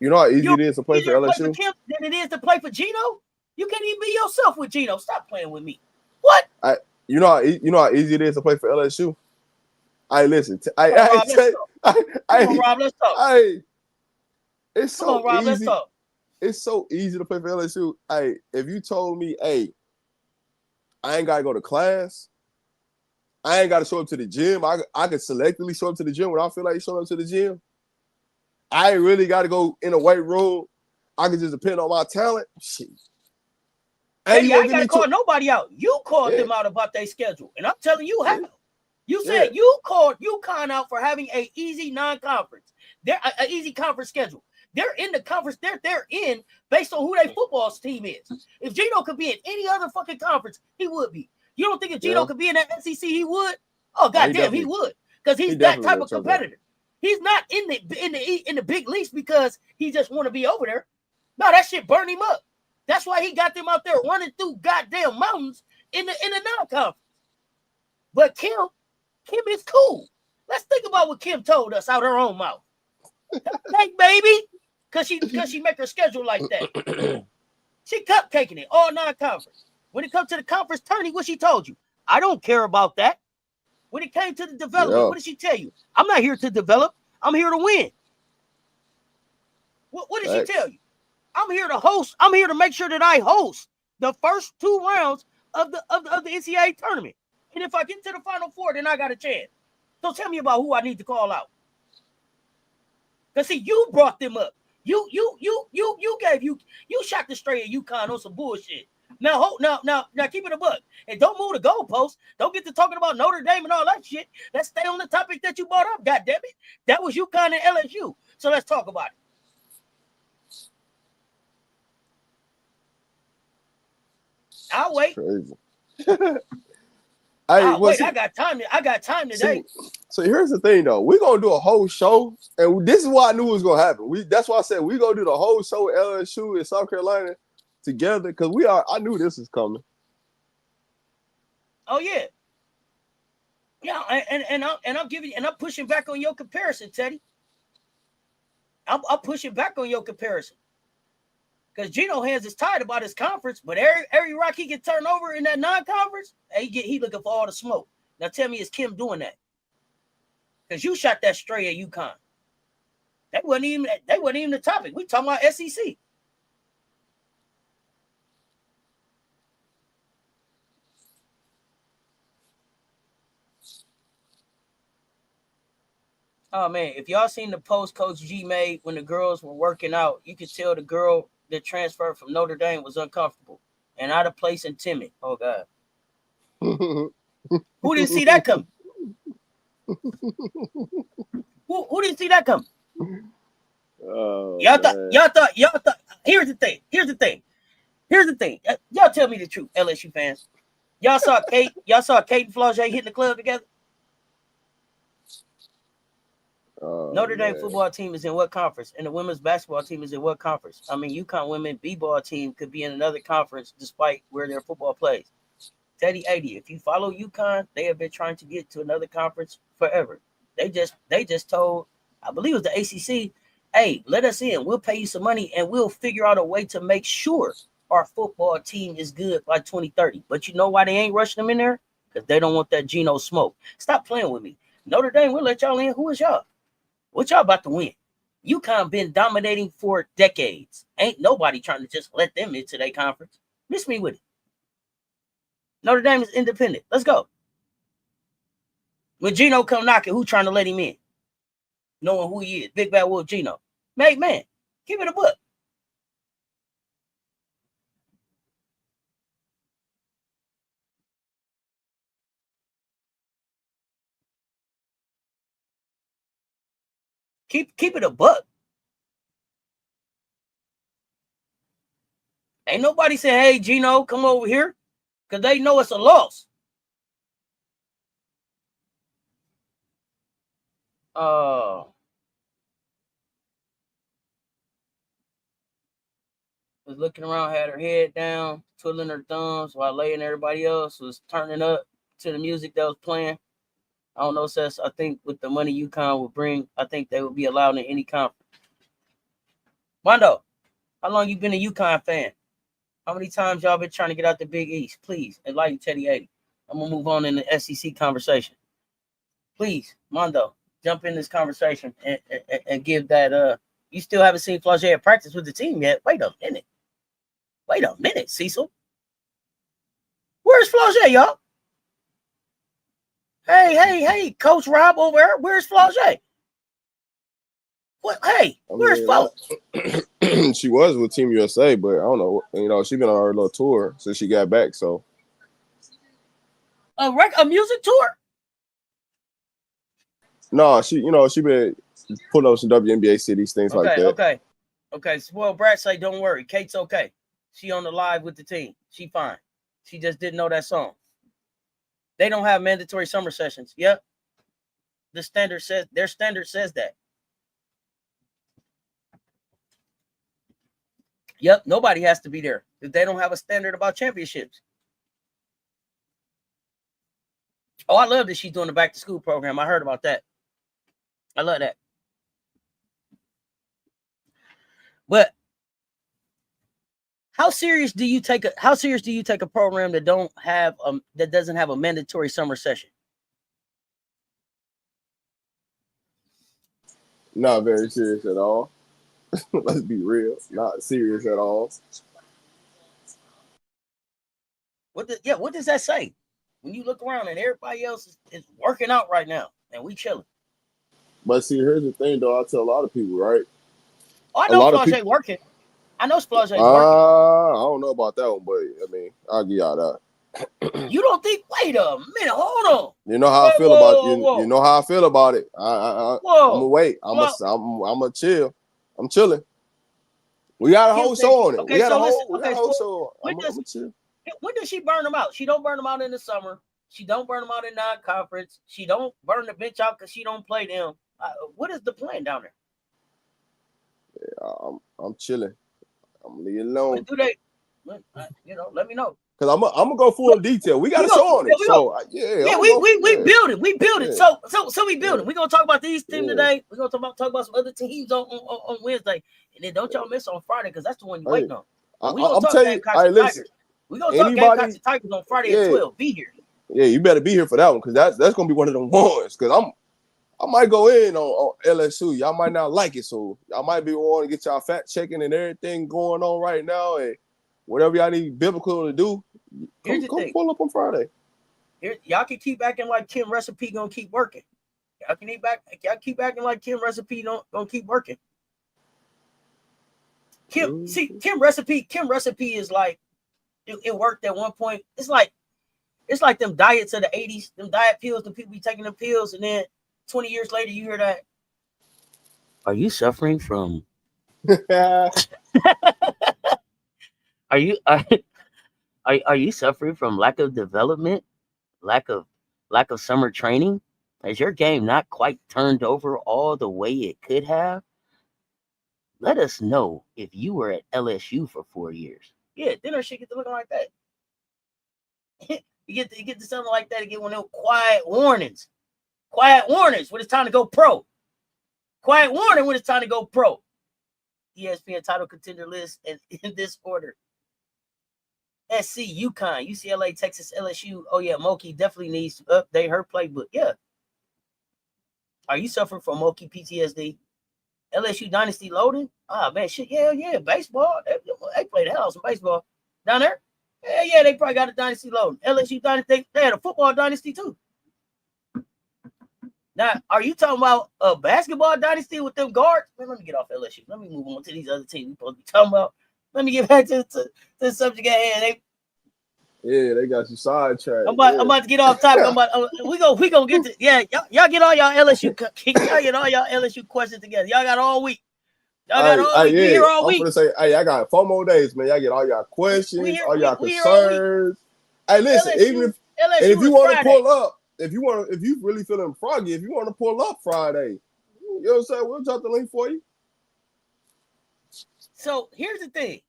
You know how easy it is to play for LSU? Play for Kim than it is to play for Gino? You can't even be yourself with Gino. Stop playing with me. What? You know how easy it is to play for LSU? Listen. Rob, let's talk. It's so easy. Let's talk. It's so easy to play for LSU. If you told me, I ain't gotta go to class. I ain't got to show up to the gym. I can selectively show up to the gym when I feel like showing up to the gym. I ain't really got to go in a weight room. I can just depend on my talent. Shit. I ain't got to call nobody out. You called them out about their schedule, and I'm telling you how. You said you called UConn out for having a easy non-conference. They're an easy conference schedule. They're in the conference they're in based on who their football team is. If Gino could be in any other fucking conference, he would be. You don't think if Gino could be in that SEC, he would? Oh goddamn, he would, because he's that type of competitor. He's not in the big leagues because he just want to be over there. No, that shit burned him up. That's why he got them out there running through goddamn mountains in the non-conference. But Kim is cool. Let's think about what Kim told us out her own mouth. Hey, baby, because she make her schedule like that. She cupcaking it all non-conference. When it comes to the conference tourney, what she told you? I don't care about that. When it came to the development, what did she tell you? I'm not here to develop. I'm here to win. What did she tell you? I'm here to host. I'm here to make sure that I host the first 2 rounds of the NCAA tournament. And if I get to the Final Four, then I got a chance. So tell me about who I need to call out. Because see, you brought them up. You shot the straight at UConn on some bullshit. Now keep it a buck. And don't move the goalposts. Don't get to talking about Notre Dame and all that shit. Let's stay on the topic that you brought up, goddammit. That was UConn and LSU. So let's talk about it. I'll wait. I got time today. So here's the thing, though. We're gonna do a whole show, and this is why I knew it was gonna happen. That's why I said we're gonna do the whole show with LSU and South Carolina together, because I knew this was coming. Oh yeah. Yeah, I'm pushing back on your comparison, Teddy. I'm pushing back on your comparison. Because Geno hands is tired about his conference, but every rock he can turn over in that non-conference, he looking for all the smoke. Now tell me, is Kim doing that? Because you shot that straight at UConn. They wasn't even the topic. We talking about SEC. Oh man, if y'all seen the post Coach G made when the girls were working out, you could tell the girl that transferred from Notre Dame was uncomfortable and out of place and timid. Oh God. Who didn't see that coming? Who didn't see that coming? Y'all thought. Here's the thing. Y'all tell me the truth, LSU fans. Y'all saw Kate and Flau'jae hitting the club together. Notre Dame football team is in what conference? And the women's basketball team is in what conference? I mean, UConn women b-ball team could be in another conference despite where their football plays. Teddy 80, if you follow UConn, they have been trying to get to another conference forever. They just told, I believe it was the ACC, hey, let us in. We'll pay you some money and we'll figure out a way to make sure our football team is good by 2030. But you know why they ain't rushing them in there? Because they don't want that Geno smoke. Stop playing with me. Notre Dame, we'll let y'all in. Who is y'all? What y'all about to win? UConn been dominating for decades. Ain't nobody trying to just let them into their conference. Miss me with it. Notre Dame is independent. Let's go. When Geno come knocking, who trying to let him in? Knowing who he is. Big Bad Wolf Geno. Man, give it a book. Keep it a buck. Ain't nobody say, hey, Geno, come over here. Because they know it's a loss. Was looking around, had her head down, twiddling her thumbs while laying everybody else was turning up to the music that was playing. I don't know, Cess. I think with the money UConn would bring, I think they would be allowed in any conference. Mondo, how long you been a UConn fan? How many times y'all been trying to get out the Big East? Please, enlighten Teddy 80. I'm going to move on in the SEC conversation. Please, Mondo, jump in this conversation and give that. You still haven't seen Flau'jae at practice with the team yet. Wait a minute, Cecil. Where's Flau'jae, y'all? Hey, Coach Rob over there. Where's Flau'jae? What? Hey, where's Flo? She was with Team USA, but I don't know. She's been on her little tour since she got back. So a music tour? No, she been putting up some WNBA cities, things like Okay, that. okay. Well, Brad say, don't worry. Kate's okay. She on the live with the team. She fine. She just didn't know that song. They don't have mandatory summer sessions. Yep. Their standard says that. Yep. Nobody has to be there if they don't have a standard about championships. Oh, I love that she's doing the back to school program. I heard about that. I love that. But how serious do you take a program that doesn't have a mandatory summer session? Not very serious at all. Let's be real. Not serious at all. What does that say? When you look around and everybody else is working out right now and we chilling. But see, here's the thing, though. I tell a lot of people, right? Oh, I A know lot of Flage people. ain't working. I know Flage ain't working. I don't know about that one, but I mean, I'll give y'all that. You don't think? Wait a minute. Hold on. You know how I feel about you know how I feel about it. I'm gonna wait. I'm gonna chill. I'm chilling. We got a whole show on it. Okay, we got so a whole, listen. we got a whole show. I'm gonna chill. When does she burn them out? She don't burn them out in the summer. She don't burn them out in non-conference. She don't burn the bench out because she don't play them. What is the plan down there? Yeah, I'm chilling. I'm leaving alone. When do they? Let me know. Cause I'm gonna go full in detail. We got a show on it. So we build it. We build it. So we build it. We're gonna talk about these teams today. We're gonna talk about some other teams on Wednesday. And then don't y'all miss on Friday because that's the one you waiting on. We're gonna talk Gamecocks and Tigers. We're gonna talk Gamecocks and Tigers on Friday at 12. Be here. Yeah, you better be here for that one because that's gonna be one of them ones. Cause I might go in on LSU. Y'all might not like it, so y'all might be wanting to get y'all fact checking and everything going on right now, and whatever y'all need biblical to do. Come pull up on Friday. Y'all can keep acting like Kim Recipe gonna keep working. Y'all keep acting like Kim Recipe gonna keep working. Kim Recipe is like it worked at one point. It's like them diets of the 80s, them diet pills, the people be taking the pills, and then 20 years later you hear that. Are you suffering from Are you suffering from lack of development, lack of summer training? Has your game not quite turned over all the way it could have? Let us know if you were at LSU for 4 years. Yeah, then our shit get to looking like that. you get to something like that and get one of those quiet warnings. Quiet warnings when it's time to go pro. Quiet warning when it's time to go pro. ESPN title contender list and in this order. SC, UConn, UCLA, Texas, LSU. Oh, yeah, Moki definitely needs to update her playbook. Yeah. Are you suffering from Moki PTSD? LSU Dynasty loading? Ah, man, shit. Yeah. Baseball. They play the hell out of some baseball. Down there? Yeah, they probably got a Dynasty loading. LSU Dynasty, they had a football Dynasty, too. Now, are you talking about a basketball Dynasty with them guards? Man, let me get off LSU. Let me move on to these other teams we're supposed to be talking about. Let me get back to the subject at hand. They got you sidetracked. I'm about to get off topic. We gonna get to y'all get all y'all LSU questions together. Y'all got all week. Y'all got all week. We here all week. I'm gonna say, I got 4 more days, man. Y'all get all y'all questions, all y'all concerns. Hey, listen, if you want to pull up, if you really feeling froggy, if you want to pull up Friday, you know what I'm saying? We'll drop the link for you. So here's the thing.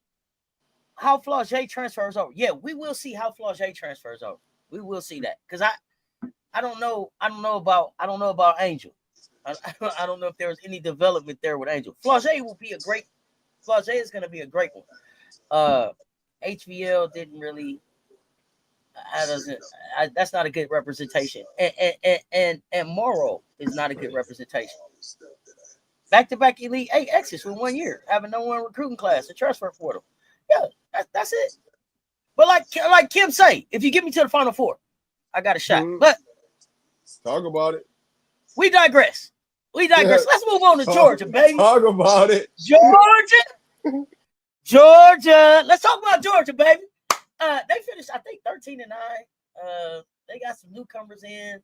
How Flage transfers over. Yeah, we will see how Flage transfers over. We will see that. Because I don't know about Angel. I don't know if there was any development there with Angel. Flage is going to be a great one. HVL didn't really. That's not a good representation. And Morrow is not a good representation. Back-to-back Elite 8 exits with 1 year, having no one recruiting class, a transfer portal. Yeah, that's it. But like Kim say, if you get me to the Final Four, I got a shot. But talk about it. We digress. Let's move on to Georgia, baby. Talk about it. Georgia. Let's talk about Georgia, baby. They finished, I think, 13-9. They got some newcomers in.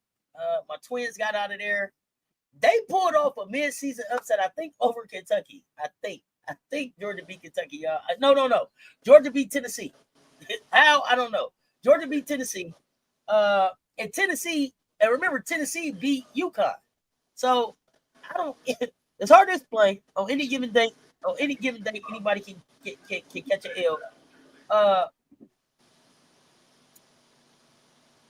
My twins got out of there. They pulled off a mid-season upset, I think, over Kentucky. I think Georgia beat Kentucky, y'all. No. Georgia beat Tennessee. How? I don't know. Georgia beat Tennessee. And Tennessee, and remember, Tennessee beat UConn. So I don't. It's hard to explain on any given day. On any given day, anybody can catch an L.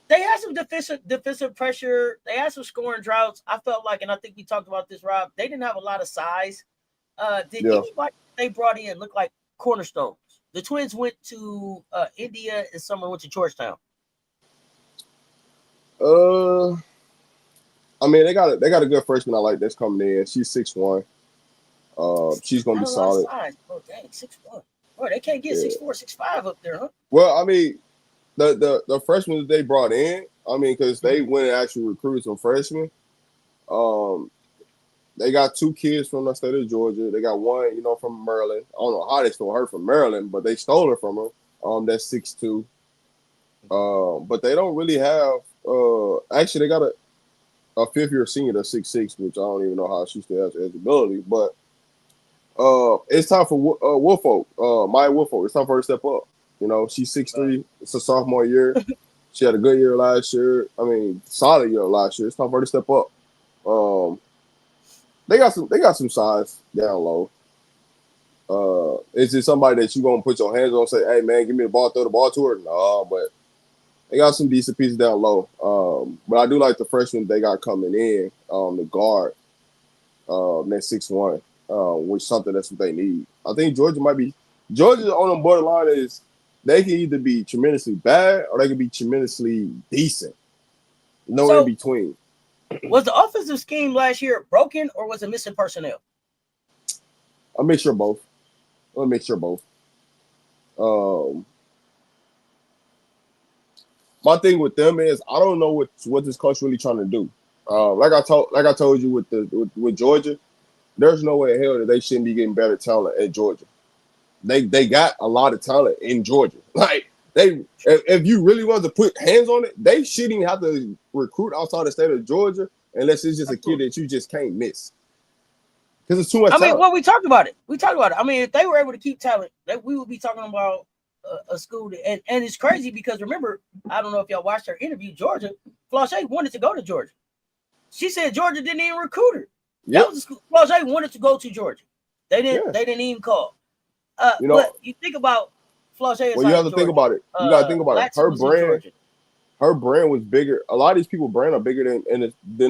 They had some defensive pressure. They had some scoring droughts. I felt like, and I think we talked about this, Rob. They didn't have a lot of size. Did anybody they brought in look like cornerstones? The Twins went to India, and Summer went to Georgetown. I mean, they got a good freshman I like that's coming in. She's 6'1". She's gonna be solid. Oh dang, 6'1". Boy, they can't get 6'4", 6'5" up there, huh? Well, I mean, the freshmen that they brought in, I mean, because they went and actually recruited some freshmen. They got 2 kids from the state of Georgia. They got one, from Maryland. I don't know how they stole her from Maryland, but they stole her from her. That's 6'2". But they don't really have. Actually, they got a 5th-year senior that's 6'6", which I don't even know how she still has eligibility. But it's time for Woolfolk, Maya Woolfolk. It's time for her to step up. She's 6'3". It's a sophomore year. She had a good year last year. I mean, solid year last year. It's time for her to step up. They got some size down low. Is it somebody that you gonna put your hands on and say, hey man, give me the ball, throw the ball to her? No, but they got some decent pieces down low. But I do like the freshman they got coming in, the guard, that's 6'1", which something that's what they need. I think Georgia on the borderline is they can either be tremendously bad or they can be tremendously decent. No in between. Was the offensive scheme last year broken or was it missing personnel? I'll make sure both. My thing with them is I don't know what this coach really trying to do. Like I told you with Georgia, there's no way in hell that they shouldn't be getting better talent at Georgia. They got a lot of talent in Georgia. Like if you really want to put hands on it, they shouldn't even have to recruit outside the state of Georgia unless it's just a kid that you just can't miss. Because it's too much talent. Well, we talked about it. I mean, if they were able to keep talent, we would be talking about a school. And it's crazy because remember, I don't know if y'all watched her interview, Georgia. Flauché wanted to go to Georgia. She said Georgia didn't even recruit her. Yep. That was the school. Flauché wanted to go to Georgia. They didn't even call. But you think about Flauché. Well, you have to think about it. You got to think about it. Her brand was bigger. A lot of these people's brand are bigger than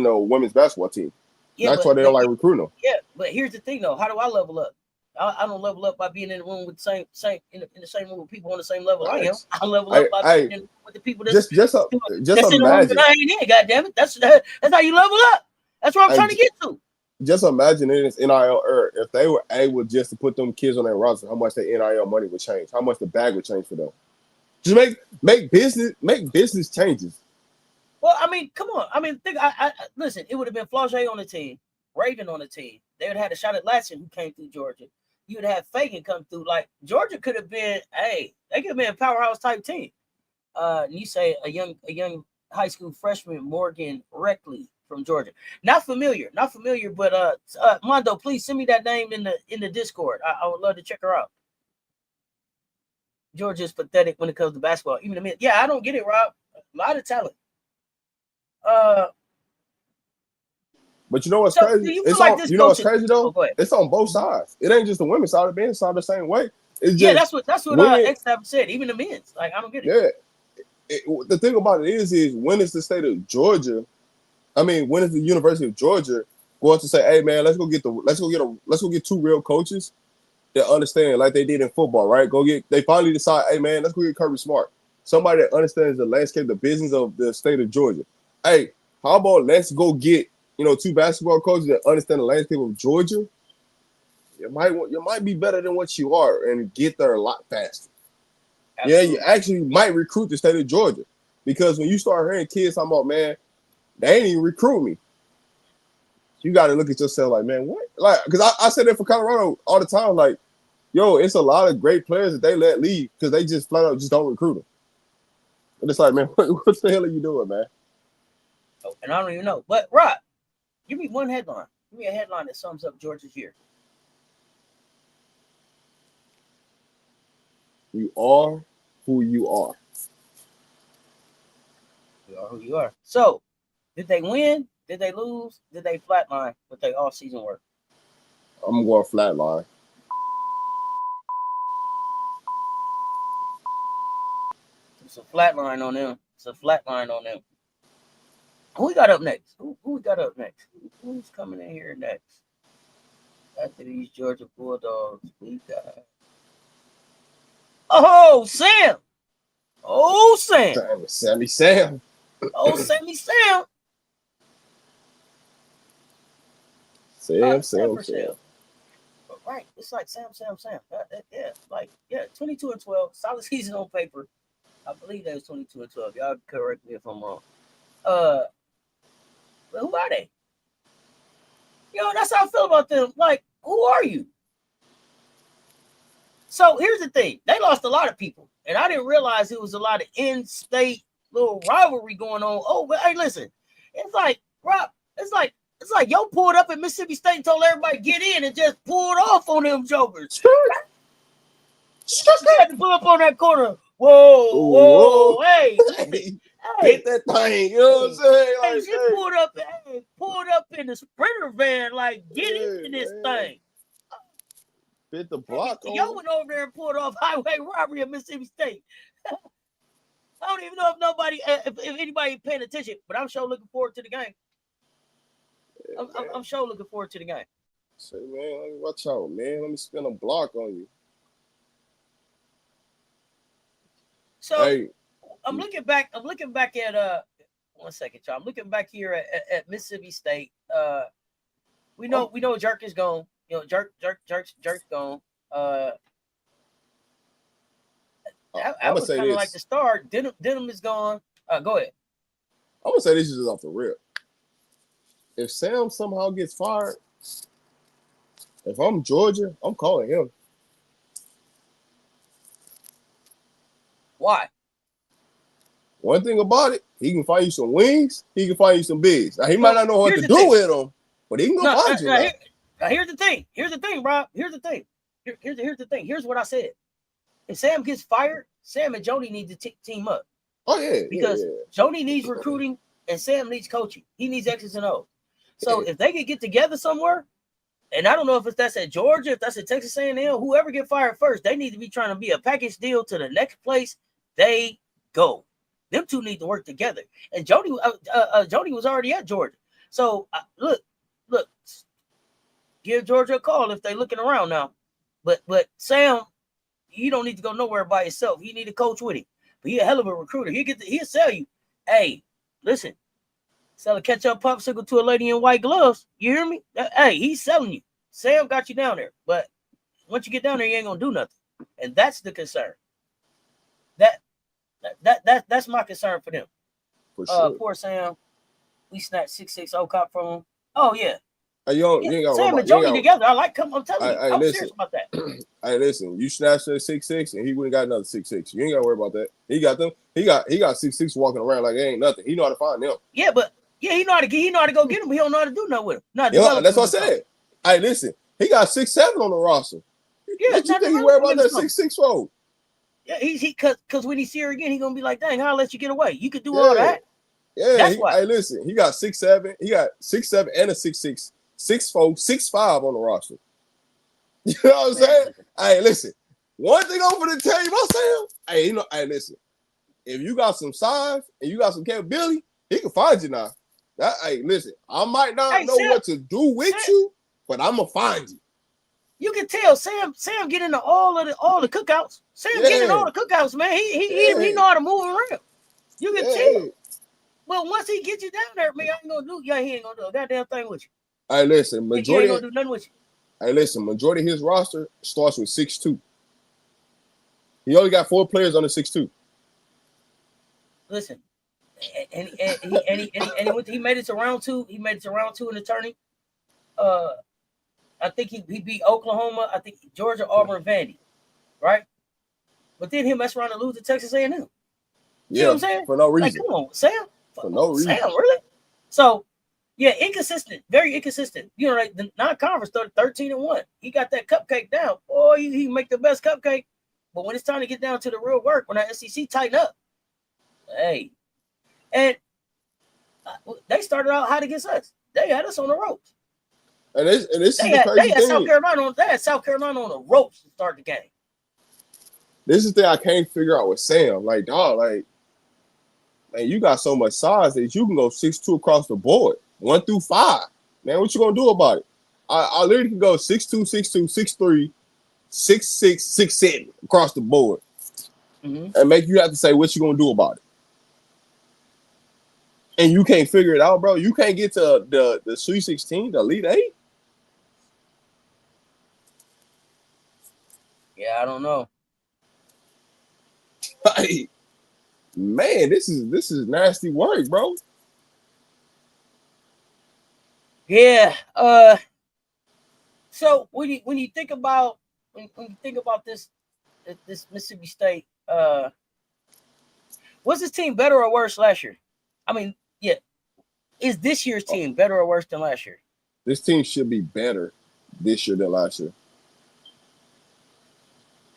the women's basketball team. Yeah, that's why they don't like recruiting them. Yeah, but here's the thing though. How do I level up? I don't level up by being in the room with the same in the same room with people on the same level I am. I level up by being in with the people that's just in the room that I ain't in. God damn it, that's how you level up. That's what I'm trying to get to. Just imagine in this NIL era, if they were able just to put them kids on their roster, how much the NIL money would change, how much the bag would change for them. Just make business changes. Well, I mean, come on. I mean, listen. It would have been Flauché on the team, Raven on the team. They would have had a shot at Latson who came through Georgia. You would have Fagan come through. Like Georgia could have been, they could have been a powerhouse type team. You say a young high school freshman Morgan Reckley from Georgia. Not familiar, but Mondo, please send me that name in the Discord. I would love to check her out. Georgia's pathetic when it comes to basketball. Even the men. Yeah, I don't get it, Rob. A lot of talent. But you know what's crazy? What's crazy though? It's on both sides. It ain't just the women's side; the men's side the same way. It's just that's what X-Tab said. Even the men's, like I don't get it. Yeah, the thing about it is when is the state of Georgia? I mean, when is the University of Georgia going to say, "Hey, man, let's go get 2 real coaches that understand like they did in football, right? They finally decide, hey, man, let's go get Kirby Smart, somebody that understands the landscape, the business of the state of Georgia. Hey, how about let's go get 2 basketball coaches that understand the landscape of Georgia? You might be better than what you are and get there a lot faster. Absolutely. Yeah, you actually might recruit the state of Georgia because when you start hearing kids talking about, man, they ain't even recruit me. You got to look at yourself like, man, what? Like, because I said that for Colorado all the time. Like, yo, it's a lot of great players that they let leave because they just flat out just don't recruit them. And it's like, man, what the hell are you doing, man? And I don't even know. But Rob, Give me one headline. Give me a headline that sums up Georgia's year. You are who you are. You are who you are. So, did they win? Did they lose? Did they flatline with their off-season work? I'm going flatline. It's a flatline on them. It's a flatline on them. Who we got up next? Who we got up next? Who's coming in here next? After these Georgia Bulldogs, we got. Oh, Sam! Oh, Sam! Sammy Sam. Oh, Sammy Sam! Sam. Right, it's like Sam. Yeah, 22-12, solid season on paper. I believe that was 22-12. Y'all correct me if I'm wrong. But who are they? That's how I feel about them. Like, who are you? So here's the thing: they lost a lot of people, and I didn't realize it was a lot of in-state little rivalry going on. Oh, but hey, listen, it's like Rob, it's like yo pulled up at Mississippi State and told everybody get in and just pulled off on them jokers. You had to pull up on that corner. Whoa, hey, get that thing. You know what I'm saying? Like, she pulled up in the Sprinter van, like, get in this thing. Bit the block. Yo went over there and pulled off highway robbery at Mississippi State. I don't even know if anybody paying attention, but I'm sure looking forward to the game. I'm sure looking forward to the game. Say, man, watch out, man. Let me spin a block on you. So hey. I'm looking back at 1 second, y'all. I'm looking back here at Mississippi State. We know Jerk is gone. Jerk's gone. I was kind of like the start. Denham is gone. Go ahead. I'm gonna say this is off the rip. If Sam somehow gets fired, if I'm Georgia, I'm calling him. Why? One thing about it, he can find you some wings. He can find you some bigs. Now he might not know what to do with them, but he can go find you. Here's the thing. Here's the thing, Rob. Here's the thing. Here's the thing. Here's what I said. If Sam gets fired, Sam and Jody need to team up. Oh yeah, because Jody needs recruiting and Sam needs coaching. He needs X's and O's. So if they could get together somewhere, and I don't know if that's at Georgia, if that's at Texas A&M, whoever get fired first, they need to be trying to be a package deal to the next place they go. Them two need to work together. And Jody was already at Georgia. So look, give Georgia a call if they're looking around now. But Sam, you don't need to go nowhere by yourself. You need a coach with him. But he's a hell of a recruiter. He'll sell you. Hey, listen, sell a ketchup popsicle to a lady in white gloves. You hear me? Hey, he's selling you. Sam got you down there. But once you get down there, you ain't gonna do nothing. And that's the concern. That's my concern for them. For sure. Poor Sam. We snatched 6-6 cop from him. Oh yeah. You ain't got Sam and Jody together. I like him. I'm telling you. I'm serious about that. Hey, listen. You snatched a 6-6, and he wouldn't got another 6-6. You ain't got to worry about that. He got them. He got 6-6 walking around like it ain't nothing. He know how to find them. Yeah, but he know how to go get him. He don't know how to do nothing with him. That's what I said. Hey, listen. He got 6-7 on the roster. Yeah, what you think he worried about that 6-6 for? Yeah, because when he see her again, he gonna be like, "Dang, I'll let you get away. You could do all that." Yeah, that's why. Hey, listen. He got 6-7. He got 6-7 and a 6-6. 6'4", 6'5" on the roster. You know what I'm saying? Hey, listen. One thing I'm gonna tell you about Sam. Hey, listen. If you got some size and you got some capability, he can find you now. Hey, listen. I might not know what to do with you, but I'm gonna find you. You can tell Sam get into all the cookouts. Sam get into all the cookouts, man. He know how to move around. You can tell. Well, once he gets you down there, man, he ain't gonna do a goddamn thing with you. Hey, listen, majority he ain't gonna do nothing with you. Hey, listen, majority of his roster starts with 6'2". He only got 4 players on the 6'2". Listen, and he made it to round 2. He made it to round 2 in the tourney. I think he beat Oklahoma. I think Georgia, Auburn, Vandy, right? But then he'll mess around and lose to Texas A&M. You know what I'm saying? For no reason. Like, come on, Sam. For no reason. Sam, really? So Yeah, inconsistent, very inconsistent. You know, like the non-conference started 13-1. He got that cupcake down. Boy, he make the best cupcake. But when it's time to get down to the real work, when that SEC tighten up, hey, and they started out hot against us. They had us on the ropes. And this is the They crazy had South thing. Carolina on. They had South Carolina on the ropes to start the game. This is the thing I can't figure out with Sam. Like, dog, like, man, you got so much size that you can go 6'2" across the board, 1 through 5. Man, what you gonna do about it? I literally can go 6'2", 6'2", 6'3", 6'6", 6'7" across the board, and make you have to say what you gonna do about it. And you can't figure it out, bro. You can't get to the Sweet 16, the Elite 8. Yeah, I don't know. Like, man, this is nasty work, bro. Yeah. So when you think about when you think about this Mississippi State, was this team better or worse last year? I mean, yeah, is this year's team better or worse than last year? This team should be better this year than last year.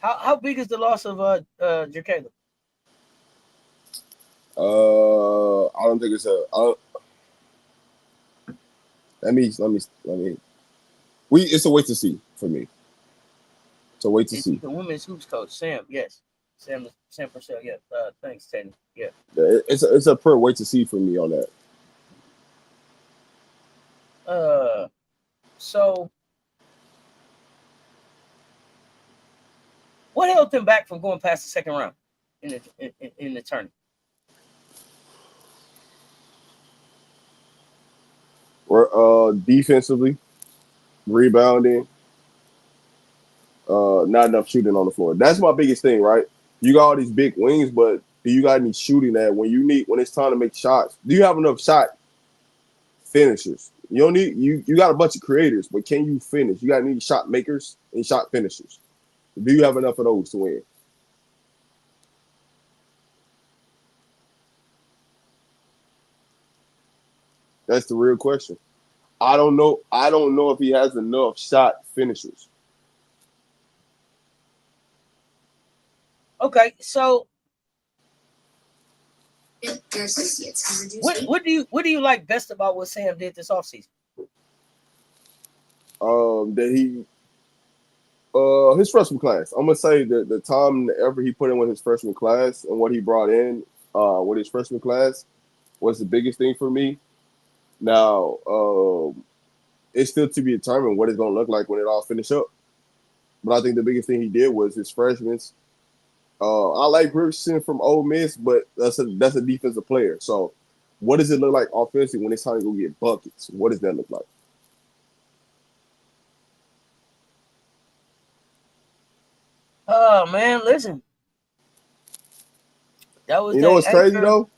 How big is the loss of Jacaleb? I don't think it's a. Let me. It's a wait to see for me. It's a wait to see. The women's hoops coach, Sam. Yes, Sam Purcell. Yeah. Thanks, Teddy. Yeah. It's a pretty wait to see for me on that. So what held them back from going past the second round in the tournament? Or defensively, rebounding, not enough shooting on the floor. That's my biggest thing, right? You got all these big wings, but do you got any shooting that when it's time to make shots? Do you have enough shot finishers? You don't need you got a bunch of creators, but can you finish? You got any shot makers and shot finishers. Do you have enough of those to win? That's the real question. I don't know. I don't know if he has enough shot finishers. Okay, so what do you like best about what Sam did this offseason? That he his freshman class. I'm gonna say that the time ever he put in with his freshman class and what he brought in with his freshman class was the biggest thing for me. Now, it's still to be determined what it's gonna look like when it all finish up. But I think the biggest thing he did was his freshmen. I like Richardson from Ole Miss, but that's a defensive player. So, what does it look like offensively when it's time to go get buckets? What does that look like? Oh man, listen. That was You know that what's crazy anchor. though?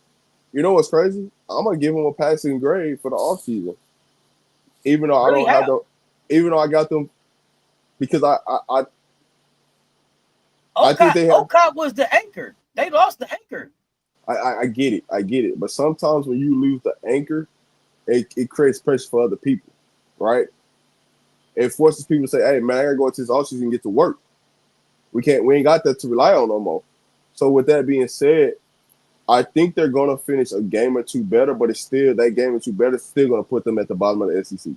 You know what's crazy? I'm gonna give him a passing grade for the offseason. Even though I Really don't have how? the, even though I got them because I think they have. Ocott was the anchor. They lost the anchor. I get it, I get it. But sometimes when you lose the anchor, it creates pressure for other people, right? It forces people to say, "Hey man, I gotta go into this offseason and get to work. We ain't got that to rely on no more." So with that being said, I think they're gonna finish a game or two better, but it's still that game or two better still gonna put them at the bottom of the SEC.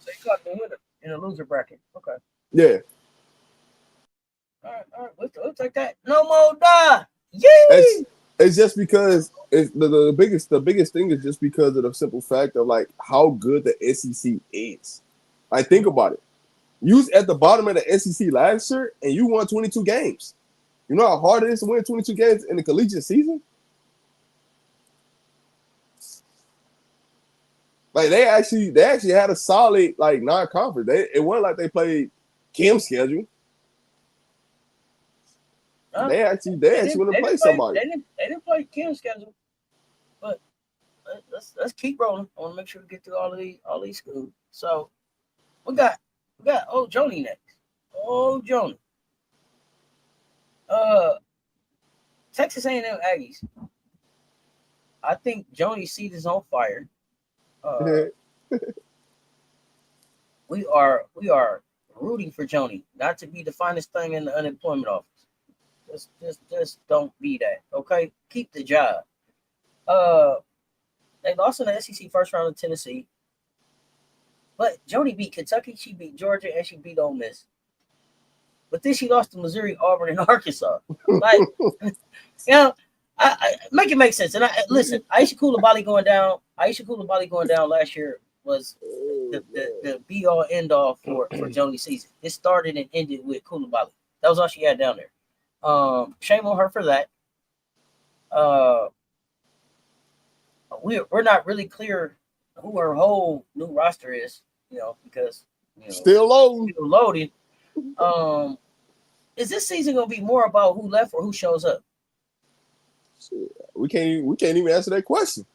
So you got the winner in a loser bracket. Okay. Yeah, All right. We'll take that. No more die. it's Yee! it's just because it's the biggest thing is just because of the simple fact of like how good the SEC is. Like think about it. You was at the bottom of the SEC last year and you won 22 games. You know how hard it is to win 22 games in the collegiate season? Like they actually had a solid like non-conference. It wasn't like they played Kim's schedule. They actually want to play somebody. They didn't play Kim's schedule, but let's keep rolling. I want to make sure we get through all these schools. So we got old Joni next. Old Joni. Uh, Texas A&M Aggies. I think Joni's seat is on fire. Uh, we are rooting for Joni not to be the finest thing in the unemployment office. Just don't be that. Okay, keep the job. Uh, they lost in the SEC first round of Tennessee, but Joni beat Kentucky, she beat Georgia, and she beat Ole Miss. But then she lost to Missouri, Auburn, and Arkansas. Like, you know, I make it make sense. And listen, Aisha Coulibaly going down. Aisha Coulibaly going down last year was the be all end all for Joni's season. It started and ended with Coulibaly. That was all she had down there. Shame on her for that. Uh, we're not really clear who her whole new roster is, because Still low. still loaded. Is this season gonna be more about who left or who shows up? We can't even answer that question.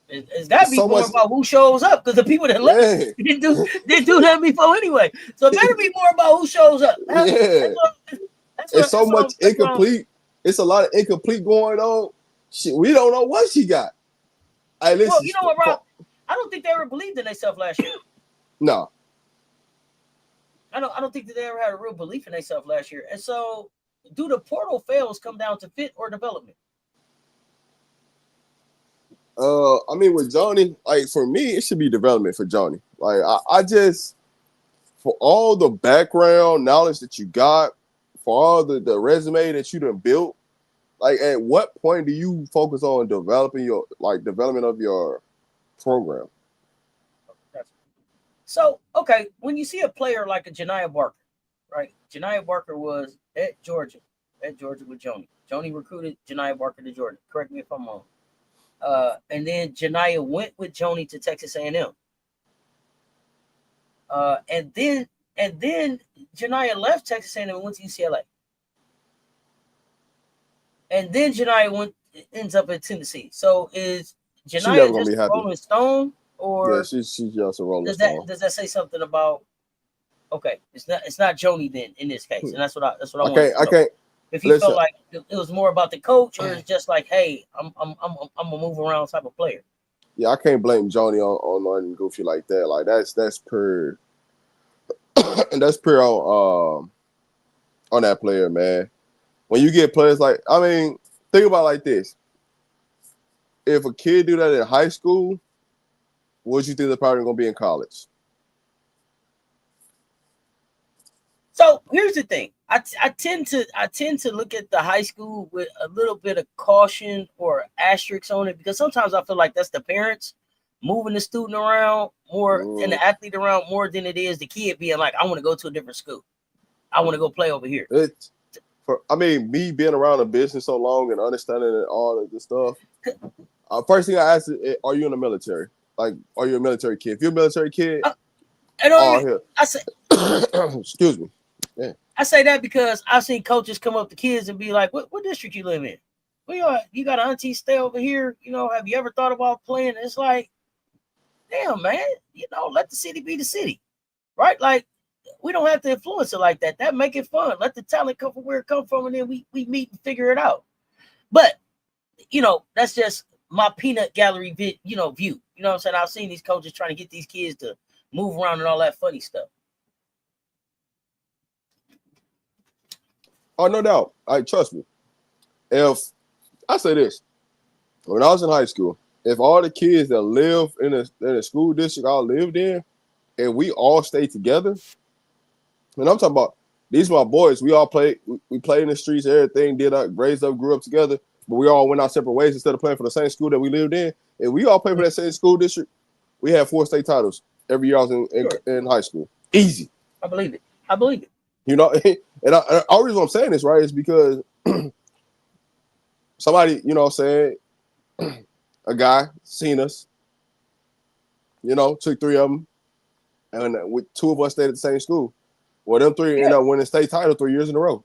It's got to be So more much, about who shows up, because the people that left yeah, didn't do that before anyway. So it better be more about who shows up. yeah. It's so much That's what incomplete. It's a lot of incomplete going on. Shit, we don't know what she got. Hey, listen. Well, you know what, Rob? I don't think they ever believed in themselves last year. No. I don't think that they ever had a real belief in themselves last year. And so, do the portal fails come down to fit or development? I mean, with Joni, like for me, it should be development for Joni. Like I just, for all the background knowledge that you got, for all the resume that you done built, like at what point do you focus on development of your program? So, okay, when you see a player like a Janiah Barker, right? Janiah Barker was at Georgia with Joni. Joni recruited Janiah Barker to Georgia. Correct me if I'm wrong. And then Janiah went with Joni to Texas A&M. And then Janiah left Texas A&M and went to UCLA. And then Janiah ends up in Tennessee. So is Janiah just a Rolling Stone, or she's just a Rolling Stone? Does that say something about? Okay, it's not Joni then in this case, and that's what I want. I can't. If you felt like it was more about the coach, or it's just like, hey, I'm a move around type of player. Yeah, I can't blame Joni on nothing goofy like that. Like that's pure, and that's pure on that player, man. When you get players like, I mean, think about it like this: if a kid do that in high school, what you think they're probably gonna be in college? So here's the thing: I tend to look at the high school with a little bit of caution or asterisks on it, because sometimes I feel like that's the parents moving the student around more and the athlete around more than it is the kid being like, I want to go to a different school, I want to go play over here. Me being around the business so long and understanding all of this stuff. First thing I asked is, are you in the military? Like, are you a military kid? If you're a military kid, I say, excuse me. Yeah. I say that because I've seen coaches come up to kids and be like, "What district you live in? Well, you got an auntie stay over here. Have you ever thought about playing?" It's like, damn, man. Let the city be the city, right? Like, we don't have to influence it like that. That make it fun. Let the talent come from where it come from, and then we meet and figure it out. But that's just my peanut gallery view. You know what I'm saying? I've seen these coaches trying to get these kids to move around and all that funny stuff. Oh, no doubt. Trust me. If I say this, when I was in high school, if all the kids that live in a school district I lived in, and we all stayed together, and I'm talking about these are my boys. We all played. We played in the streets. Everything raised up, grew up together. But we all went our separate ways instead of playing for the same school that we lived in. And we all played for that same school district. We had 4 state titles every year I was in high school. Easy. I believe it. And the reason I'm saying this, right, is because somebody, a guy seen us, took 3 of them, and with 2 of us stayed at the same school. Well, them 3 ended up winning state title 3 years in a row.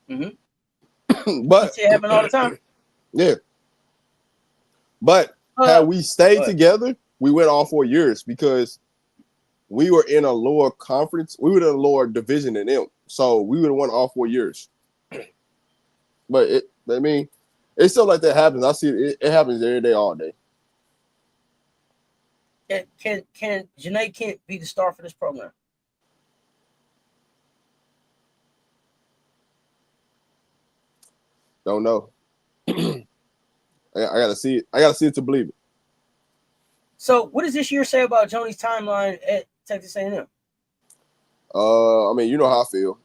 Mm-hmm. But it happen all the time. Yeah. But had we stayed together, we went all 4 years because we were in a lower conference. We were in a lower division than them. So we would have won all 4 years. But It's stuff like that happens. I see it happens every day, all day. Can Janae Kent be the star for this program? Don't know. I gotta see it. I gotta see it to believe it. So, what does this year say about Joni's timeline at Texas A&M? I mean, you know how I feel.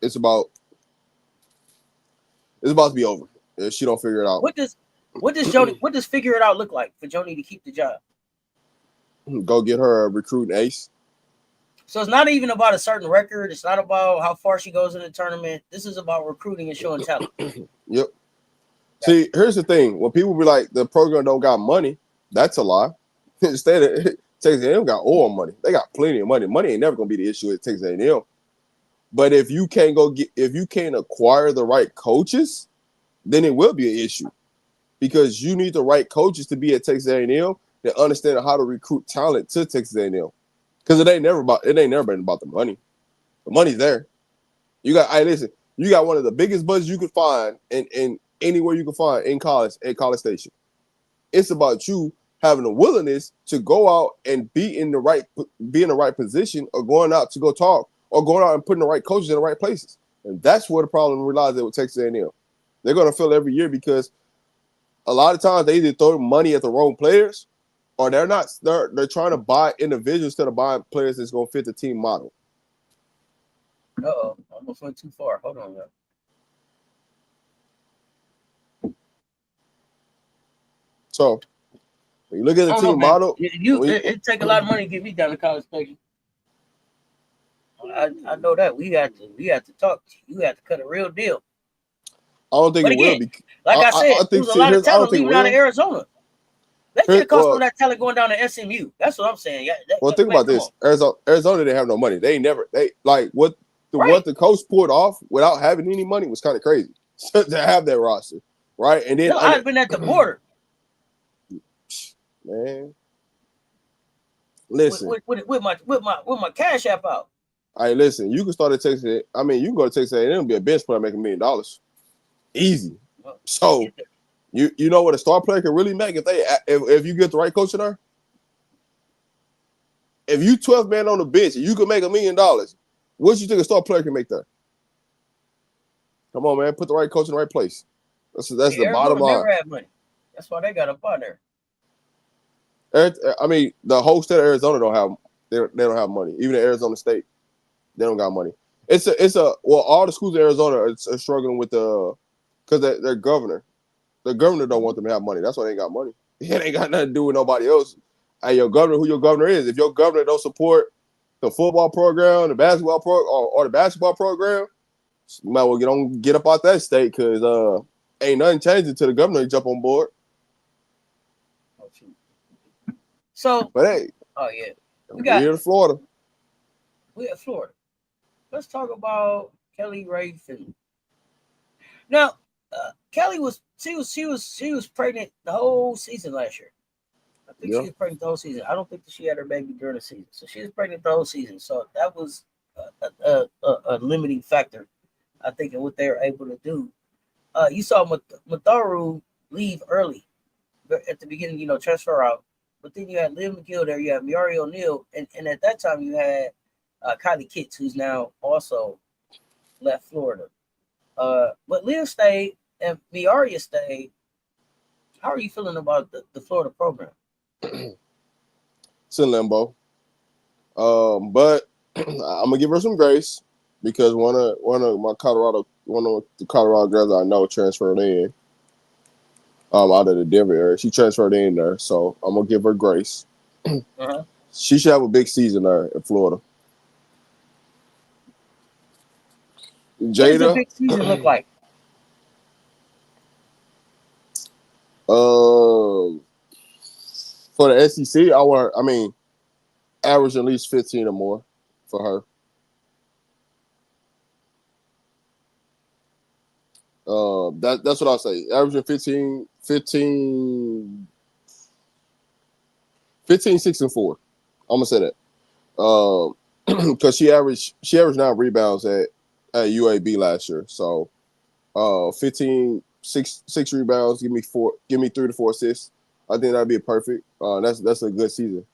it's about to be over if she don't figure it out. What does figure it out look like for Joni to keep the job? Go get her a recruiting ace. So it's not even about a certain record. It's not about how far she goes in the tournament. This is about recruiting and showing talent. Yep. See, here's the thing. When people be like, the program don't got money, that's a lie. Instead, Texas A&M got oil money. They got plenty of money. Money ain't never gonna be the issue at Texas A&M. But if you can't acquire the right coaches, then it will be an issue. Because you need the right coaches to be at Texas A&M that understand how to recruit talent to Texas A&M. Because it ain't never been about the money. The money's there. You got one of the biggest budgets you could find in anywhere you can find in college at College Station. It's about you having the willingness to go out and be in the right position, or going out to go talk, or going out and putting the right coaches in the right places. And that's where the problem relies with Texas A&M. They're going to fail every year because a lot of times they either throw money at the wrong players, or they're trying to buy individuals instead of buying players that's going to fit the team model. Uh-oh, almost went too far. Hold on, yo. So when you look at the team model, it take a lot of money to get me down to College Station. I know that we have to talk. You have to cut a real deal. I don't think it will be. Like I said, there's a lot of talent leaving out of Arizona. They could have cost some of that talent going down to SMU. That's what I'm saying. Think about this. Arizona didn't have no money. They what the coach pulled off without having any money was kind of crazy to have that roster, right? And then I've been at the border, man. Listen, with my Cash App out. All right, listen. You can start at Texas. I mean, you can go to Texas A&M and be a bench player making $1 million, easy. So you know what a star player can really make if you get the right coach in there. If you 12 man on the bench and you can make $1 million, what do you think a star player can make there? Come on, man. Put the right coach in the right place. That's the bottom line. Never had money. That's why they got up on there. I mean, the whole state of Arizona don't have money. Even at Arizona State, they don't got money. All the schools in Arizona are struggling with because their governor. The governor don't want them to have money. That's why they ain't got money. It ain't got nothing to do with nobody else. Hey, your governor, who your governor is. If your governor don't support the football program, the basketball or the basketball program, you might well get up out that state, because ain't nothing changing until the governor jump on board. So, but hey, we're here in Florida. We're at Florida. Let's talk about Kelly Rafe. And now, Kelly was pregnant the whole season last year. I think she was pregnant the whole season. I don't think that she had her baby during the season, so she was pregnant the whole season. So that was a limiting factor, I think, in what they were able to do. You saw Matharu leave early at the beginning, transfer out. But then you had Liv McGill there, you had Miari O'Neal, and at that time you had Kylie Kitts, who's now also left Florida. But Liv stayed and Miari stayed. How are you feeling about the Florida program? It's in limbo. But I'm gonna give her some grace, because one of the Colorado girls I know transferred in. Out of the Denver area. She transferred in there, so I'm gonna give her grace. Uh-huh. She should have a big season there in Florida. Jada, what does a big season look like? For the SEC, average at least 15 or more for her. That's what I'll say. Averaging 15, 6-4. I'm gonna say that. Because she averaged 9 rebounds at UAB last year. So 15 six rebounds, give me 3 to 4 assists. I think that'd be perfect. That's a good season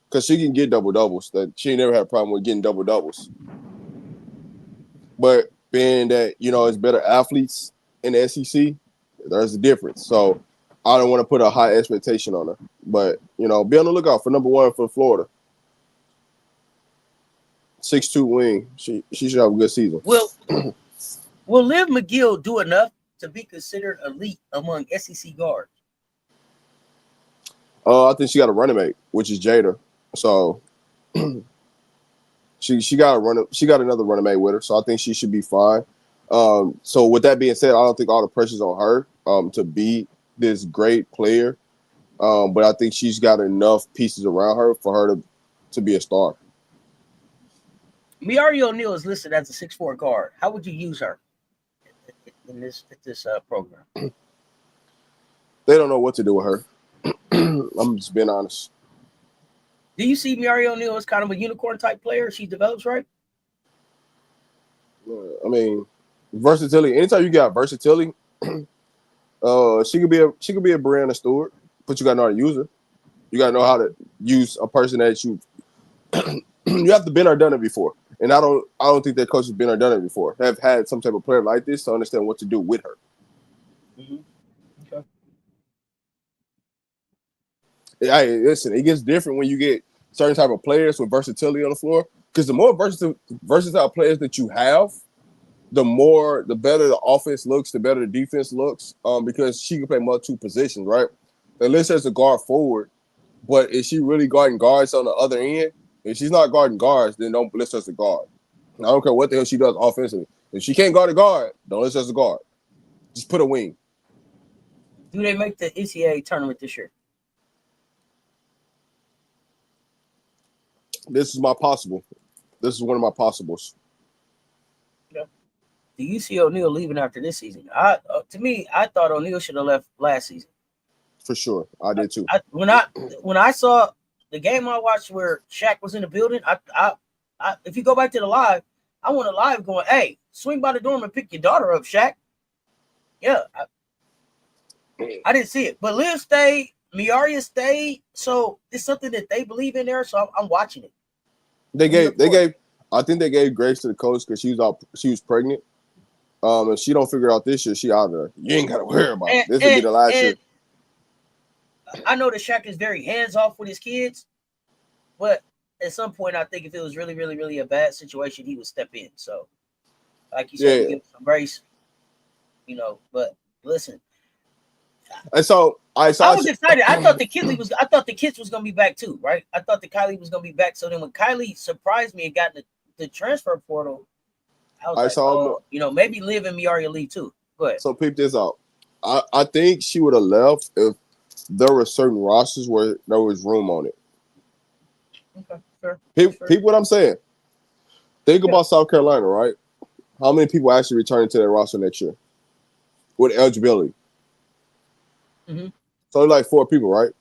because she can get double doubles. That she never had a problem with getting double doubles. But being that it's better athletes in the SEC, there's a difference. So I don't want to put a high expectation on her. But be on the lookout for number 1 for Florida. 6'2" wing. She should have a good season. Will Liv McGill do enough to be considered elite among SEC guards? I think she got a running mate, which is Jada. So she got another running mate with her. So I think she should be fine. So with that being said, I don't think all the pressure's on her to be this great player. But I think she's got enough pieces around her for her to be a star. Miari O'Neal is listed as a 6'4" guard. How would you use her in this program? They don't know what to do with her. I'm just being honest. Do you see Miari O'Neal as kind of a unicorn type player? She develops right. I mean, versatility. Anytime you got versatility, she could be a Brianna Stewart, but you gotta know how to use her. You gotta know how to use a person that you you have to been or done it before. And I don't think that coach has been or done it before. Have had some type of player like this to understand what to do with her. Mm-hmm. Okay. Hey, listen, it gets different when you get certain type of players with versatility on the floor. Because the more versatile players that you have, the better the offense looks, the better the defense looks. Because she can play multiple positions, right? And let's say it's a guard forward, but is she really guarding guards on the other end? If she's not guarding guards, then don't list her as a guard. I don't care what the hell she does offensively. If she can't guard a guard, don't list her as a guard. Just put a wing. Do they make the NCAA tournament this year? This is one of my possibles. Yeah. Do you see O'Neal leaving after this season? To me, I thought O'Neal should have left last season. For sure, I did too. When I saw the game I watched where Shaq was in the building, I if you go back to the live, I want a live going, hey, swing by the dorm and pick your daughter up, Shaq. Yeah, I didn't see it, but Liv stayed, Miaria stayed, so it's something that they believe in there. So I'm watching it. I think they gave grace to the coach because she was pregnant. If she don't figure it out this year, she out of there. You ain't gotta worry about it. This will be the last year. I know that Shaq is very hands off with his kids, but at some point, I think if it was really, really, really a bad situation, he would step in. So, like you said, give him some grace, But listen, and so I was excited. I thought the kids was gonna be back too, right? I thought the Kylie was gonna be back. So then when Kylie surprised me and got the transfer portal, I was maybe Liv and Miaria leave too. Go ahead. So peep this out. I think she would have left if there were certain rosters where there was room on it. Okay, sure. Peep what I'm saying. Think about South Carolina, right? How many people actually returning to their roster next year with eligibility? Mm-hmm. So like 4 people, right?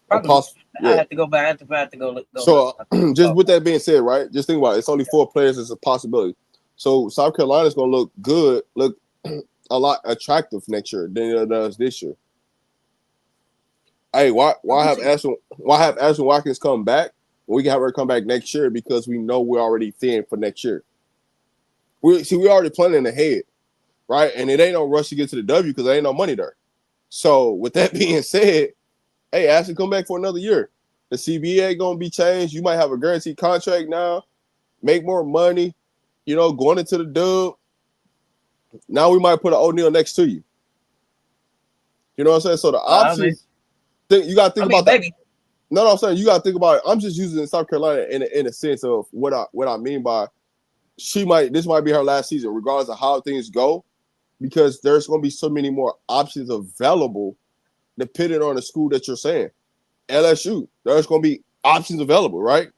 Probably. I have to go back. I have to go look. So just with that being said, right? Just think about it. It's only 4 players as a possibility. So South Carolina is going to look a lot attractive next year than it does this year. Hey, why have Ashton Watkins come back? We can have her come back next year because we know we're already thin for next year. We already planning ahead, right? And it ain't no rush to get to the W because there ain't no money there. So with that being said, hey, Ashton come back for another year. The CBA gonna be changed. You might have a guaranteed contract now, make more money, going into the dub. Now we might put an O'Neal next to you. You know what I'm saying? So the options, you got to think about that. Baby. No, I'm saying you got to think about it. I'm just using South Carolina in a sense of what I mean by this might be her last season, regardless of how things go, because there's going to be so many more options available depending on the school that you're saying. LSU, there's going to be options available, right?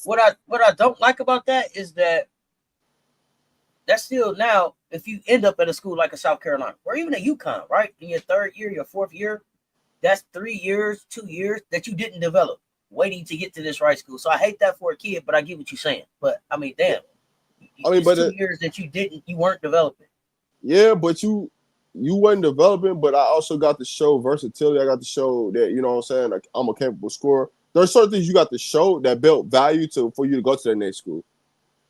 What I don't like about that is that's still now, if you end up at a school like a South Carolina or even a UConn, right, in your 3rd year, your 4th year, that's 3 years, 2 years that you didn't develop, waiting to get to this right school. So I hate that for a kid, but I get what you're saying. But I mean, damn. I mean, It's but 2 years that you weren't developing. yeah, but you wasn't developing, but I also got to show versatility. I got to show that, you know what I'm saying, like I'm a capable scorer. There's certain things you got to show that built value to for you to go to the next school.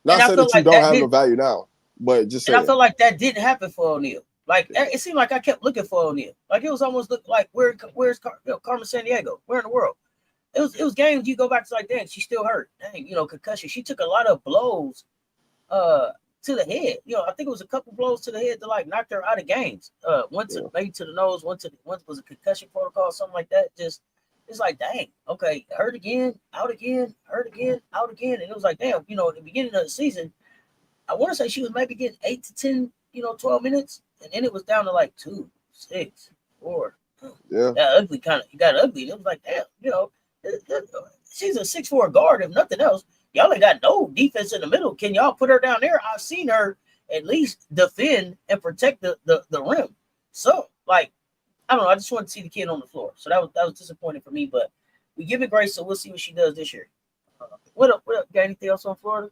And Not saying that you don't have no value now, but just I saying. feel like that didn't happen for O'Neal. Like it seemed like I kept looking for O'Neal. Like it was almost look like Carmen San Diego? Where in the world? It was games you go back to like, dang, she still hurt. Dang, concussion. She took a lot of blows uh to the head. I think it was a couple blows to the head that like knocked her out of games. One to Yeah. maybe to the nose, one was a concussion protocol, something like that. Just it's like, dang, okay, hurt again, out again, hurt again, out again. And it was like, damn, at the beginning of the season, I want to say she was maybe getting 8 to 10, 12 minutes, and then it was down to like 2, 6, 4. Yeah. That ugly kind of, you got ugly. And it was like, damn, she's a 6'4" guard, if nothing else. Y'all ain't got no defense in the middle. Can y'all put her down there? I've seen her at least defend and protect the rim. So, like, I don't know. I just wanted to see the kid on the floor. So that was disappointing for me. But we give it grace, so we'll see what she does this year. What up? Got anything else on Florida?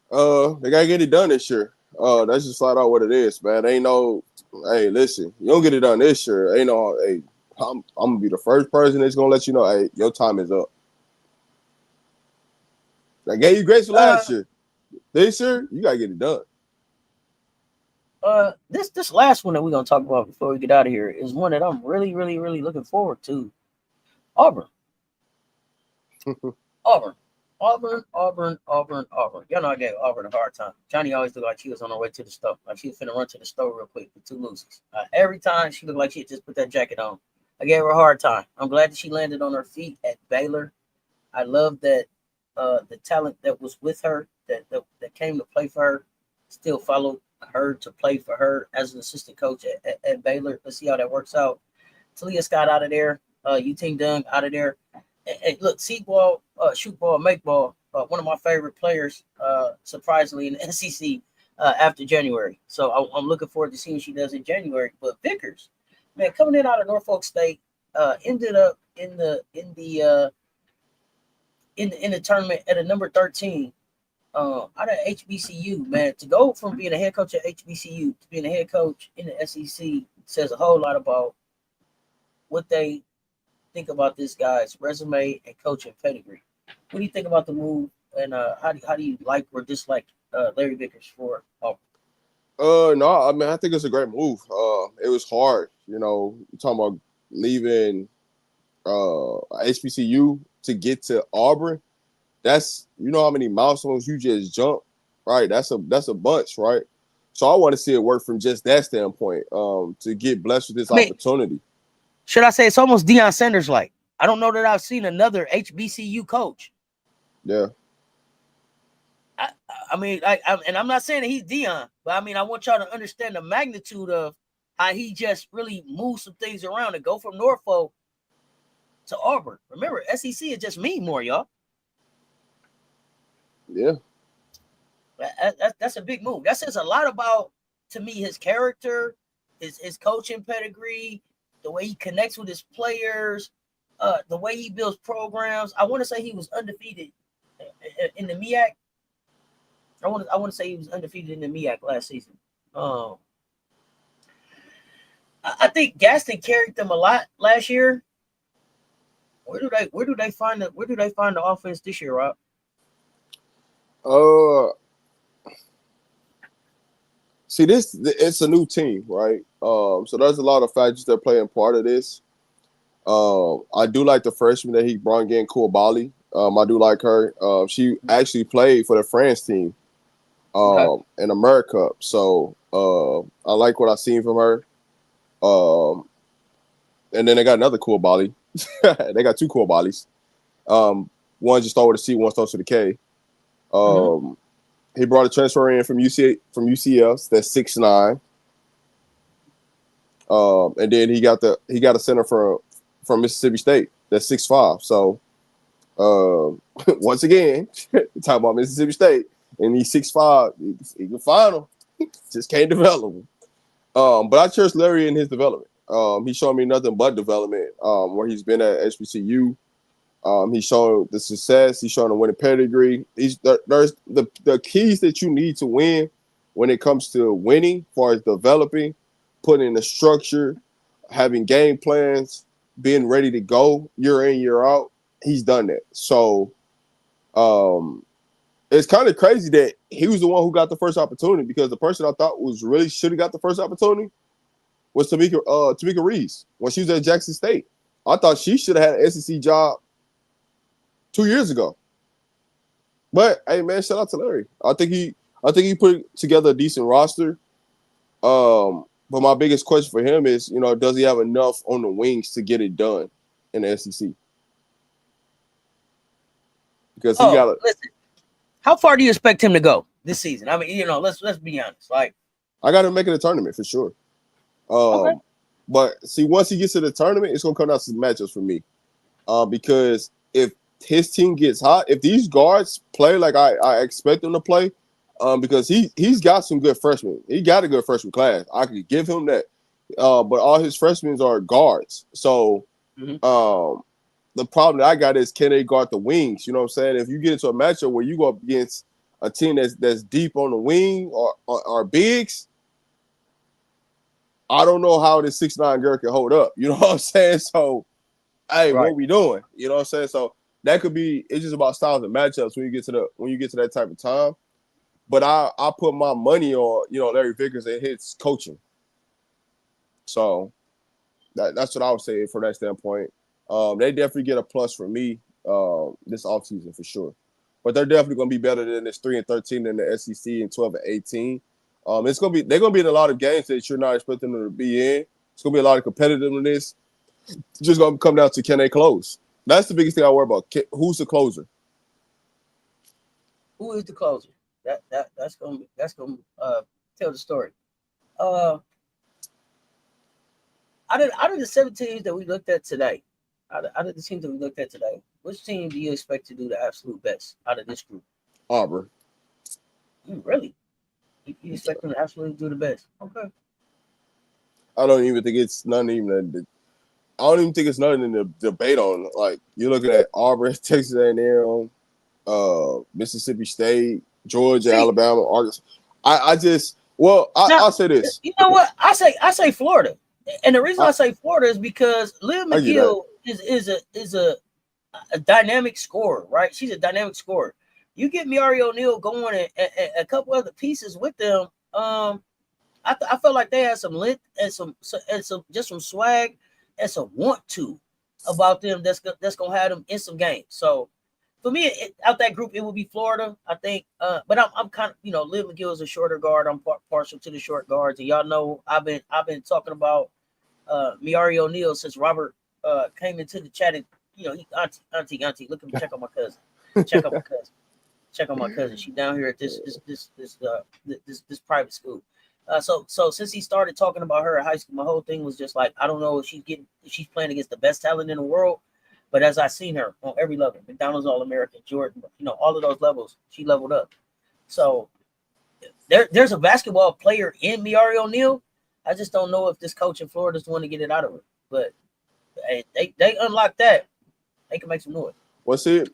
They gotta get it done this year. That's just flat out what it is, man. Ain't no, hey, listen, you don't get it done this year. Ain't no, hey, I'm gonna be the first person that's gonna let you know, hey, your time is up. I gave you grace for last year. This year, you gotta get it done. This last one that we're gonna talk about before we get out of here is one that I'm really, really, really looking forward to. Auburn. Auburn. Auburn. Y'all know I gave Auburn a hard time. Johnny always looked like she was on her way to the store. Like she was finna run to the store real quick with 2 losers. Every time she looked like she had just put that jacket on. I gave her a hard time. I'm glad that she landed on her feet at Baylor. I love that the talent that was with her, that came to play for her, still followed her to play for her as an assistant coach at Baylor. Let's see how that works out. Talia Scott out of there. Ting Dung out of there. And look, see ball, shoot ball, make ball. One of my favorite players, surprisingly, in the SEC after January. So I'm looking forward to seeing what she does in January. But Vickers, man, coming in out of Norfolk State, ended up in the tournament at a number 13 out of HBCU. Man, to go from being a head coach at HBCU to being a head coach in the SEC says a whole lot about what they think about this guy's resume and coaching pedigree. What do you think about the move, and how do you like or dislike Larry Vickers for Auburn? No, I mean I think it's a great move. It was hard, you're talking about leaving HBCU to get to Auburn. That's how many milestones you just jumped, right? That's a bunch, right? So I want to see it work from just that standpoint. To get blessed with this opportunity. Should I say it's almost Deion Sanders like? I don't know that I've seen another HBCU coach. Yeah. I mean, and I'm not saying that he's Deion, but I mean, I want y'all to understand the magnitude of how he just really moved some things around to go from Norfolk to Auburn. Remember, SEC is just me more, y'all. Yeah. That's a big move. That says a lot about, to me, his character, his coaching pedigree, the way he connects with his players, the way he builds programs. I want to say he was undefeated in the MEAC. I want to say he was undefeated in the MEAC last season. I think Gaston carried them a lot last year. Where do they find the offense this year, Rob? See, it's a new team, right? So there's a lot of factors that play in part of this. I do like the freshman that he brought in, Koulibaly. I do like her. She actually played for the France team in the America Cup. So I like what I've seen from her. And then they got another Koulibaly. They got 2 Koulibalys. One just started with a C, one starts with a K. He brought a transfer in from UCL. That's 6'9". And then he got a center from Mississippi State. That's 6'5". So once again, talking about Mississippi State, and he's 6'5". He can find him. Just can't develop him. But I trust Larry in his development. He's shown me nothing but development where he's been at HBCU. He's shown the success. He's shown the winning pedigree. There's the keys that you need to win when it comes to winning, as far as developing, putting in the structure, having game plans, being ready to go year in, year out. He's done that. So it's kind of crazy that he was the one who got the first opportunity, because the person I thought was really should have got the first opportunity was Tamika Reeves when she was at Jackson State. I thought she should have had an SEC job 2 years ago. But hey, man, shout out to Larry. I think he put together a decent roster. But my biggest question for him is, does he have enough on the wings to get it done in the SEC? Because he got Oh, listen. How far do you expect him to go this season? I mean, let's be honest. Like, I got to make it a tournament for sure. okay, But see, once he gets to the tournament, it's gonna come down to the matchups for me. Because if his team gets hot, if these guards play like I expect them to play, because he's got some good freshmen. He got a good freshman class. I could give him that. But all his freshmen are guards. So the problem that I got is, can they guard the wings? You know what I'm saying? If you get into a matchup where you go up against a team that's deep on the wing or bigs, I don't know how this 6'9" girl can hold up. You know what I'm saying? So, hey, right. what we doing? You know what I'm saying? So that could be. It's just about styles and matchups when you get to that type of time. But I put my money on Larry Vickers and his coaching. So that's what I would say from that standpoint. They definitely get a plus for me this offseason for sure. But they're definitely going to be better than this 3-13 in the SEC and 12-18. They're gonna be in a lot of games that you're not expecting them to be in. It's gonna be a lot of competitiveness. It's just gonna come down to, can they close? That's the biggest thing I worry about. Who's the closer? Who is the closer? That's gonna tell the story. Uh, out of the 7 teams that we looked at today, out of the teams that we looked at today, which team do you expect to do the absolute best out of this group? Auburn. Really? You expect them to absolutely do the best? Okay. I don't even think it's nothing even. I don't even think it's nothing to debate on. Like, you're looking at Auburn, Texas A&M, Mississippi State, Georgia, See, Alabama, Arkansas. now I'll say this. you know what? I say Florida, and the reason I, I say Florida is because Liv I get that. McGill is a dynamic scorer, right? She's a dynamic scorer. You get Miari O'Neal going and a couple other pieces with them. I felt like they had some length and some just some swag and some want to about them that's gonna have them in some games. So for me, out that group, it would be Florida, I think. But I'm kind of, Liv McGill is a shorter guard. I'm partial to the short guards, and y'all know I've been talking about Miari O'Neal since Robert came into the chat. And, he auntie, look at me, check on my cousin, check on my cousin, check on my cousin. She down here at this private school. So since he started talking about her at high school, my whole thing was just like, I don't know if she's playing against the best talent in the world, but as I've seen her on every level, McDonald's All-American, Jordan, all of those levels, she leveled up. So there's a basketball player in Miari O'Neal. I just don't know if this coach in Florida is the one to get it out of her. But hey, they unlock that, they can make some noise. Well, see,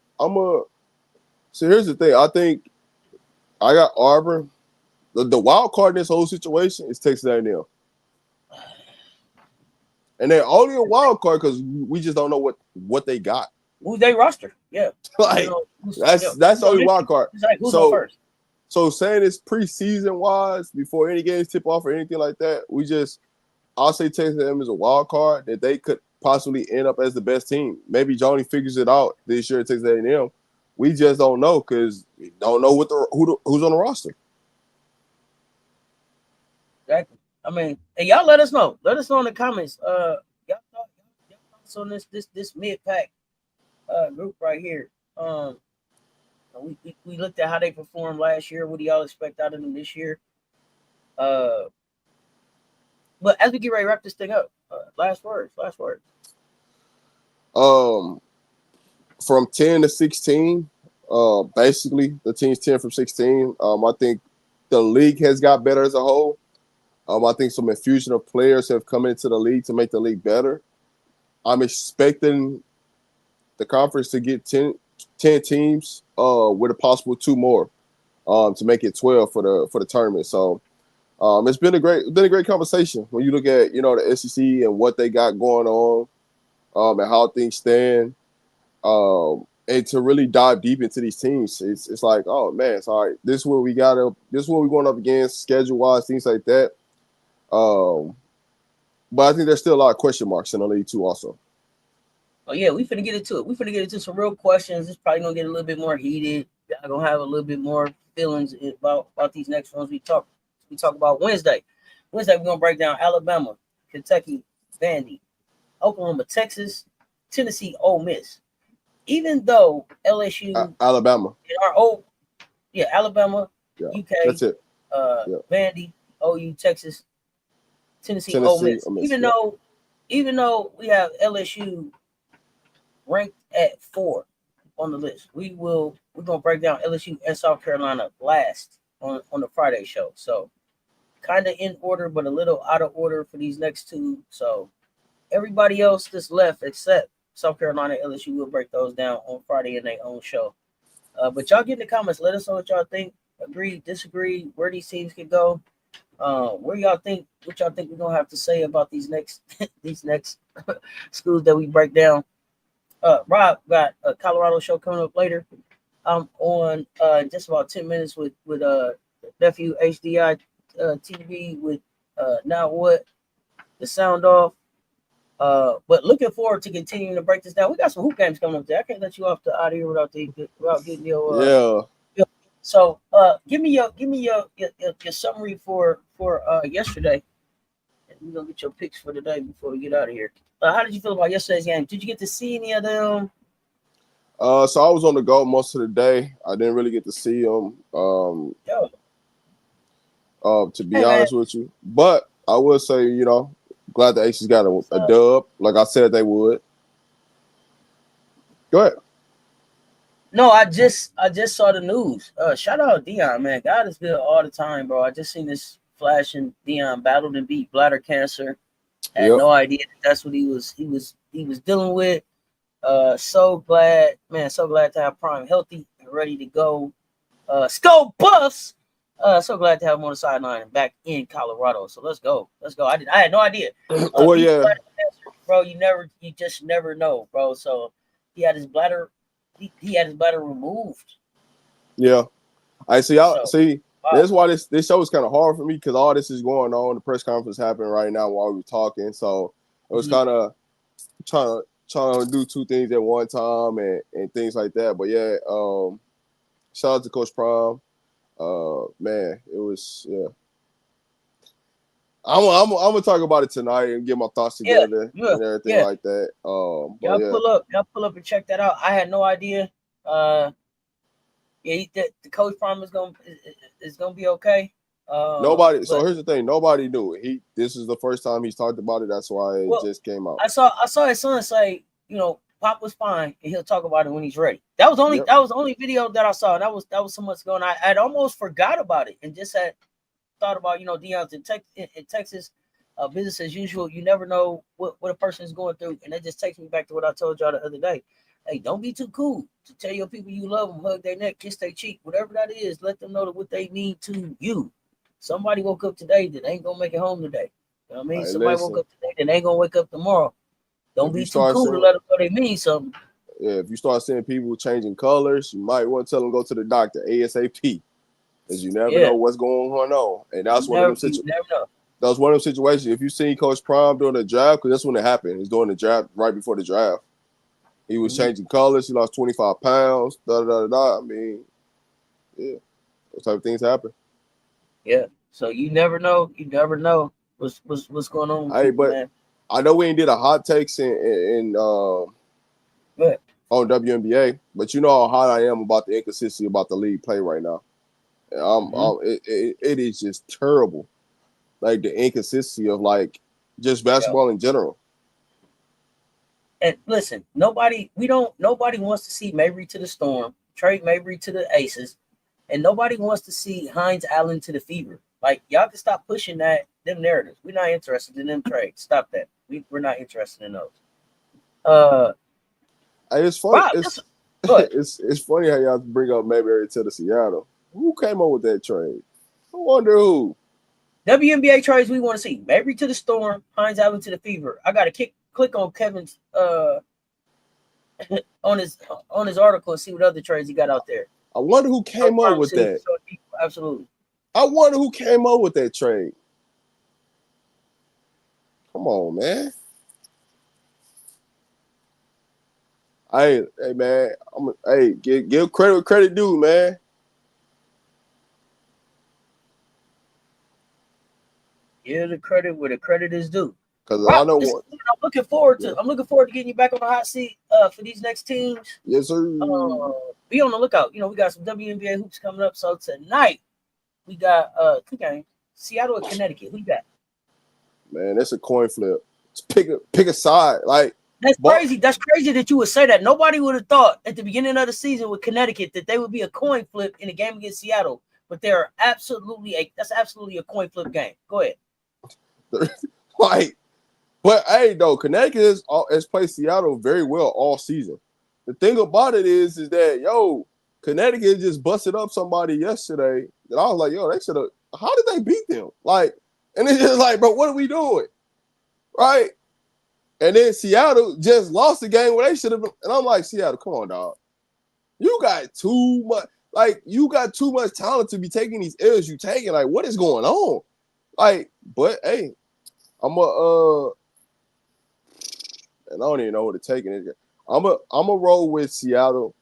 here's the thing. I think I got Auburn. The wild card in this whole situation is Texas A&M. And they're only a wild card because we just don't know what they got. Who's they roster? Yeah. Like, that's the only wild card. Like, who's on first? So saying it's preseason wise, before any games tip off or anything like that, I'll say Texas A&M is a wild card that they could possibly end up as the best team. Maybe Johnny figures it out this year at Texas A&M. We just don't know because we don't know who's on the roster. Exactly. I mean, and y'all let us know. Let us know in the comments. Y'all thoughts on this mid pack group right here. We looked at how they performed last year. What do y'all expect out of them this year? But as we get ready to wrap this thing up, last words. From 10 to 16, basically the team's 10 from 16. I think the league has got better as a whole. I think some infusion of players have come into the league to make the league better. I'm expecting the conference to get 10 teams with a possible 2 more to make it 12 for the tournament. So it's been a great conversation when you look at the SEC and what they got going on and how things stand. And to really dive deep into these teams, it's like, oh man, it's all right. This is what we're going up against, schedule wise, things like that. But I think there's still a lot of question marks in the league too, also. Oh yeah, we finna get into it. We finna get into some real questions. It's probably gonna get a little bit more heated. I'm gonna have a little bit more feelings about these next ones we talk about Wednesday. Wednesday we're gonna break down Alabama, Kentucky, Vandy, Oklahoma, Texas, Tennessee, Ole Miss. Even though LSU, Alabama, in our old, Alabama, yeah, UK, that's it. Yeah. Vandy, OU, Texas, Tennessee, Ole Tennessee, Miss. yeah. Even though we have LSU ranked at 4 on the list, we're gonna break down LSU and South Carolina last on the Friday show. So kind of in order, but a little out of order for these next two. So everybody else that's left except South Carolina and LSU will break those down on Friday in their own show. But y'all get in the comments. Let us know what y'all think. Agree, disagree, where these teams can go. What y'all think we're gonna have to say about these next these next schools that we break down. Rob got a Colorado show coming up later. I'm on just about 10 minutes with nephew HDI TV with Now What, the sound off. But looking forward to continuing to break this down. We got some hoop games coming up there. I can't let you out of here without getting your So give me your summary for yesterday. And we're gonna get your picks for today before we get out of here. How did you feel about yesterday's game? Did you get to see any of them? So I was on the go most of the day. I didn't really get to see them. To be honest with you, but I will say, glad the Aces got a dub, like I said they would. Go ahead. No, I just saw the news. Shout out Dion, man. God is good all the time, bro. I just seen this flashing. Dion battled and beat bladder cancer. Had no idea that's what he was dealing with. So glad to have Prime healthy and ready to go. Skull Buffs. So glad to have him on the sideline and back in Colorado. So let's go. I had no idea. Cancer, bro. You just never know, bro. So he had his bladder. He had his bladder removed. Yeah, I see. That's why this show is kind of hard for me because all this is going on. The press conference happening right now while we were talking, so it was kind of trying to do two things at one time and things like that. But yeah, shout out to Coach Prime. Man, it was I'm gonna talk about it tonight and get my thoughts together and everything like that. Y'all pull up and check that out. I had no idea. The Coach Prime is gonna be okay. Nobody. So here's the thing: nobody knew. This is the first time he's talked about it. That's why it just came out. I saw his son say, Pop was fine, and he'll talk about it when he's ready. That was the only video that I saw. That was so much going on. I'd almost forgot about it and just had thought about Deion's in Texas. Business as usual. You never know what a person is going through, and that just takes me back to what I told y'all the other day. Hey, don't be too cool to tell your people you love them, hug their neck, kiss their cheek, whatever that is. Let them know what they mean to you. Somebody woke up today that ain't gonna make it home today. You know what I mean? Somebody woke up today that ain't gonna wake up tomorrow. Don't be too cool to let them know they mean something. Yeah, if you start seeing people changing colors, you might want to tell them go to the doctor ASAP, because you never know what's going on. And that's one of them situations. That was one of them situations. If you seen Coach Prime during the draft, because that's when it happened. He's doing the draft right before the draft. He was changing colors. He lost 25 pounds. I mean, those type of things happen. Yeah. So you never know. You never know what's going on with people, man. I know we ain't did a hot takes on WNBA, but you know how hot I am about the inconsistency about the league play right now. It is just terrible. Like the inconsistency of just basketball in general. And listen, nobody wants to see Mabry to the Storm, trade Mabry to the Aces, and nobody wants to see Hines Allen to the Fever. Like, y'all can stop pushing them narratives. We're not interested in them trades. Stop that. We're not interested in those. Hey, it's funny. Wow, It's good. it's funny how y'all bring up Mayberry to the Seattle. Who came up with that trade? I wonder who. WNBA trades we want to see. Mabry to the Storm, Hines Allen to the Fever. I got to click on Kevin's on his article and see what other trades he got out there. I wonder who came up with that. Absolutely. I wonder who came up with that trade. Come on, man. Hey man. Give credit due, man. Give the credit where the credit is due. Because Wow, I know I'm what. looking forward to. I'm looking forward to getting you back on the hot seat for these next teams. Yes, sir. Be on the lookout. We got some WNBA hoops coming up. So tonight we got two games: Seattle and Connecticut. Who you got? Man, that's a coin flip. Just pick a side. Like that's crazy. That's crazy that you would say that. Nobody would have thought at the beginning of the season with Connecticut that they would be a coin flip in a game against Seattle. But they're absolutely a coin flip game. Go ahead. But hey, though, Connecticut has played Seattle very well all season. The thing about it is that Connecticut just busted up somebody yesterday. And I was like, they should have. How did they beat them? And it's just like, bro, what are we doing? Right? And then Seattle just lost the game where they should have been. And I'm like, Seattle, come on, dog. You got too much talent to be taking these L's you taking. Like, what is going on? But hey, and I don't even know what to take in it. I'm a roll with Seattle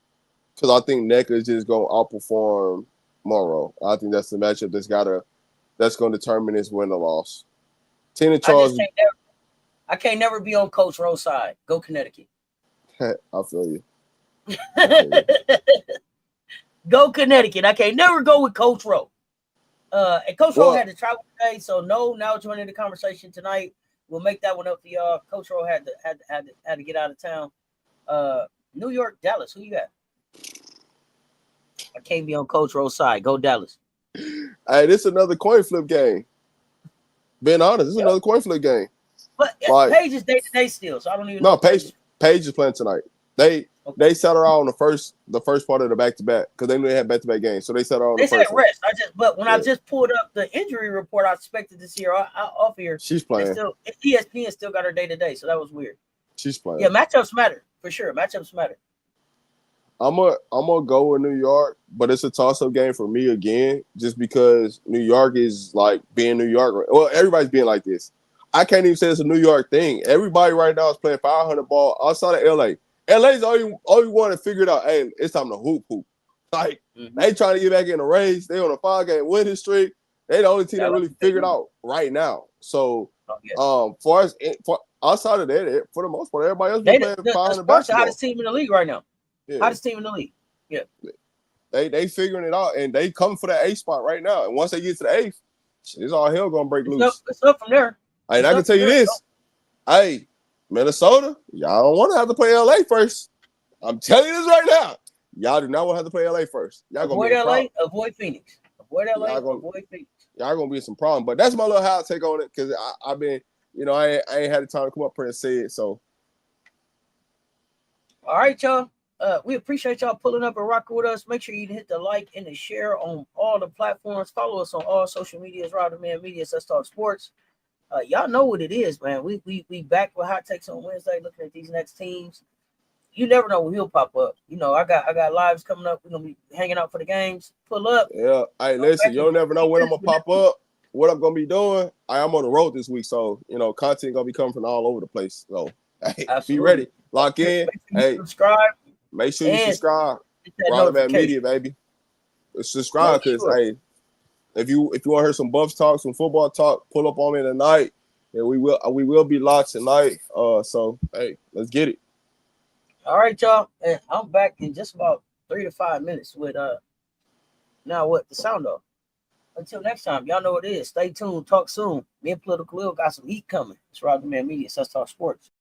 because I think NECA is just gonna outperform Monroe. I think that's the matchup that's gonna determine this win or loss. Tina Charles. I can't never be on Coach Rowe's side. Go Connecticut. I feel you. Go Connecticut. I can't never go with Coach Rowe. And Coach Rowe had to travel today, so now joining the conversation tonight. We'll make that one up for y'all. Coach Rowe had to get out of town. New York, Dallas. Who you got? I can't be on Coach Rowe's side. Go Dallas. Hey, this is another coin flip game. Being honest, this is another coin flip game. But Paige is day to day still, so I don't even know. No, Paige is playing tonight. They set her out on the first part of the back to back because they knew they had back to back games, so they set her on the first. They said rest. I just pulled up the injury report, I expected to see her off here. She's playing. ESPN still got her day to day, so that was weird. She's playing. Yeah, matchups matter for sure. Matchups matter. I'm gonna go with New York, but it's a toss-up game for me again, just because New York is like being New York. Well, everybody's being like this. I can't even say it's a New York thing. Everybody right now is playing 500 ball outside of LA. LA's all you want to figure it out. Hey, it's time to hoop. Like they trying to get back in the race. They on a 5-game winning streak. They the only team that really figured out right now. So, for outside of that, for the most part, everybody else been playing 500 basketball. The hottest team in the league right now. Yeah. Hottest team in the league. Yeah. They figuring it out, and they come for that 8th spot right now. And once they get to the 8th, it's all hell gonna break loose. It's up from there. And I can tell you this. Hey, Minnesota, y'all don't want to have to play LA first. I'm telling you this right now. Y'all do not want to have to play LA first. Y'all avoid LA, avoid Phoenix. Avoid LA, avoid Phoenix. Y'all gonna be some problem. But that's my little hot take on it because I've been, I ain't had the time to come up here and say it. So, all right, y'all. We appreciate y'all pulling up and rocking with us. Make sure you hit the like and the share on all the platforms. Follow us on all social medias. Man Media, Cess Talk Sports. Y'all know what it is, man. We back with hot takes on Wednesday, looking at these next teams. You never know when he'll pop up. I got lives coming up. We're gonna be hanging out for the games. Pull up. Yeah. Hey, listen, you don't never know when I'm gonna pop up. What I'm gonna be doing. I'm on the road this week, so content gonna be coming from all over the place. So hey, be ready. Lock in. Hey, subscribe. Make sure you subscribe. Man Media, baby. Subscribe because hey. If you want to hear some Buffs talk, some football talk, pull up on me tonight, and we will be locked tonight. So hey, let's get it. All right, y'all. And I'm back in just about 3 to 5 minutes with now what the sound off. Until next time, y'all know what it is. Stay tuned. Talk soon. Me and Political Lil got some heat coming. It's Man Media, Cess Talk Sports.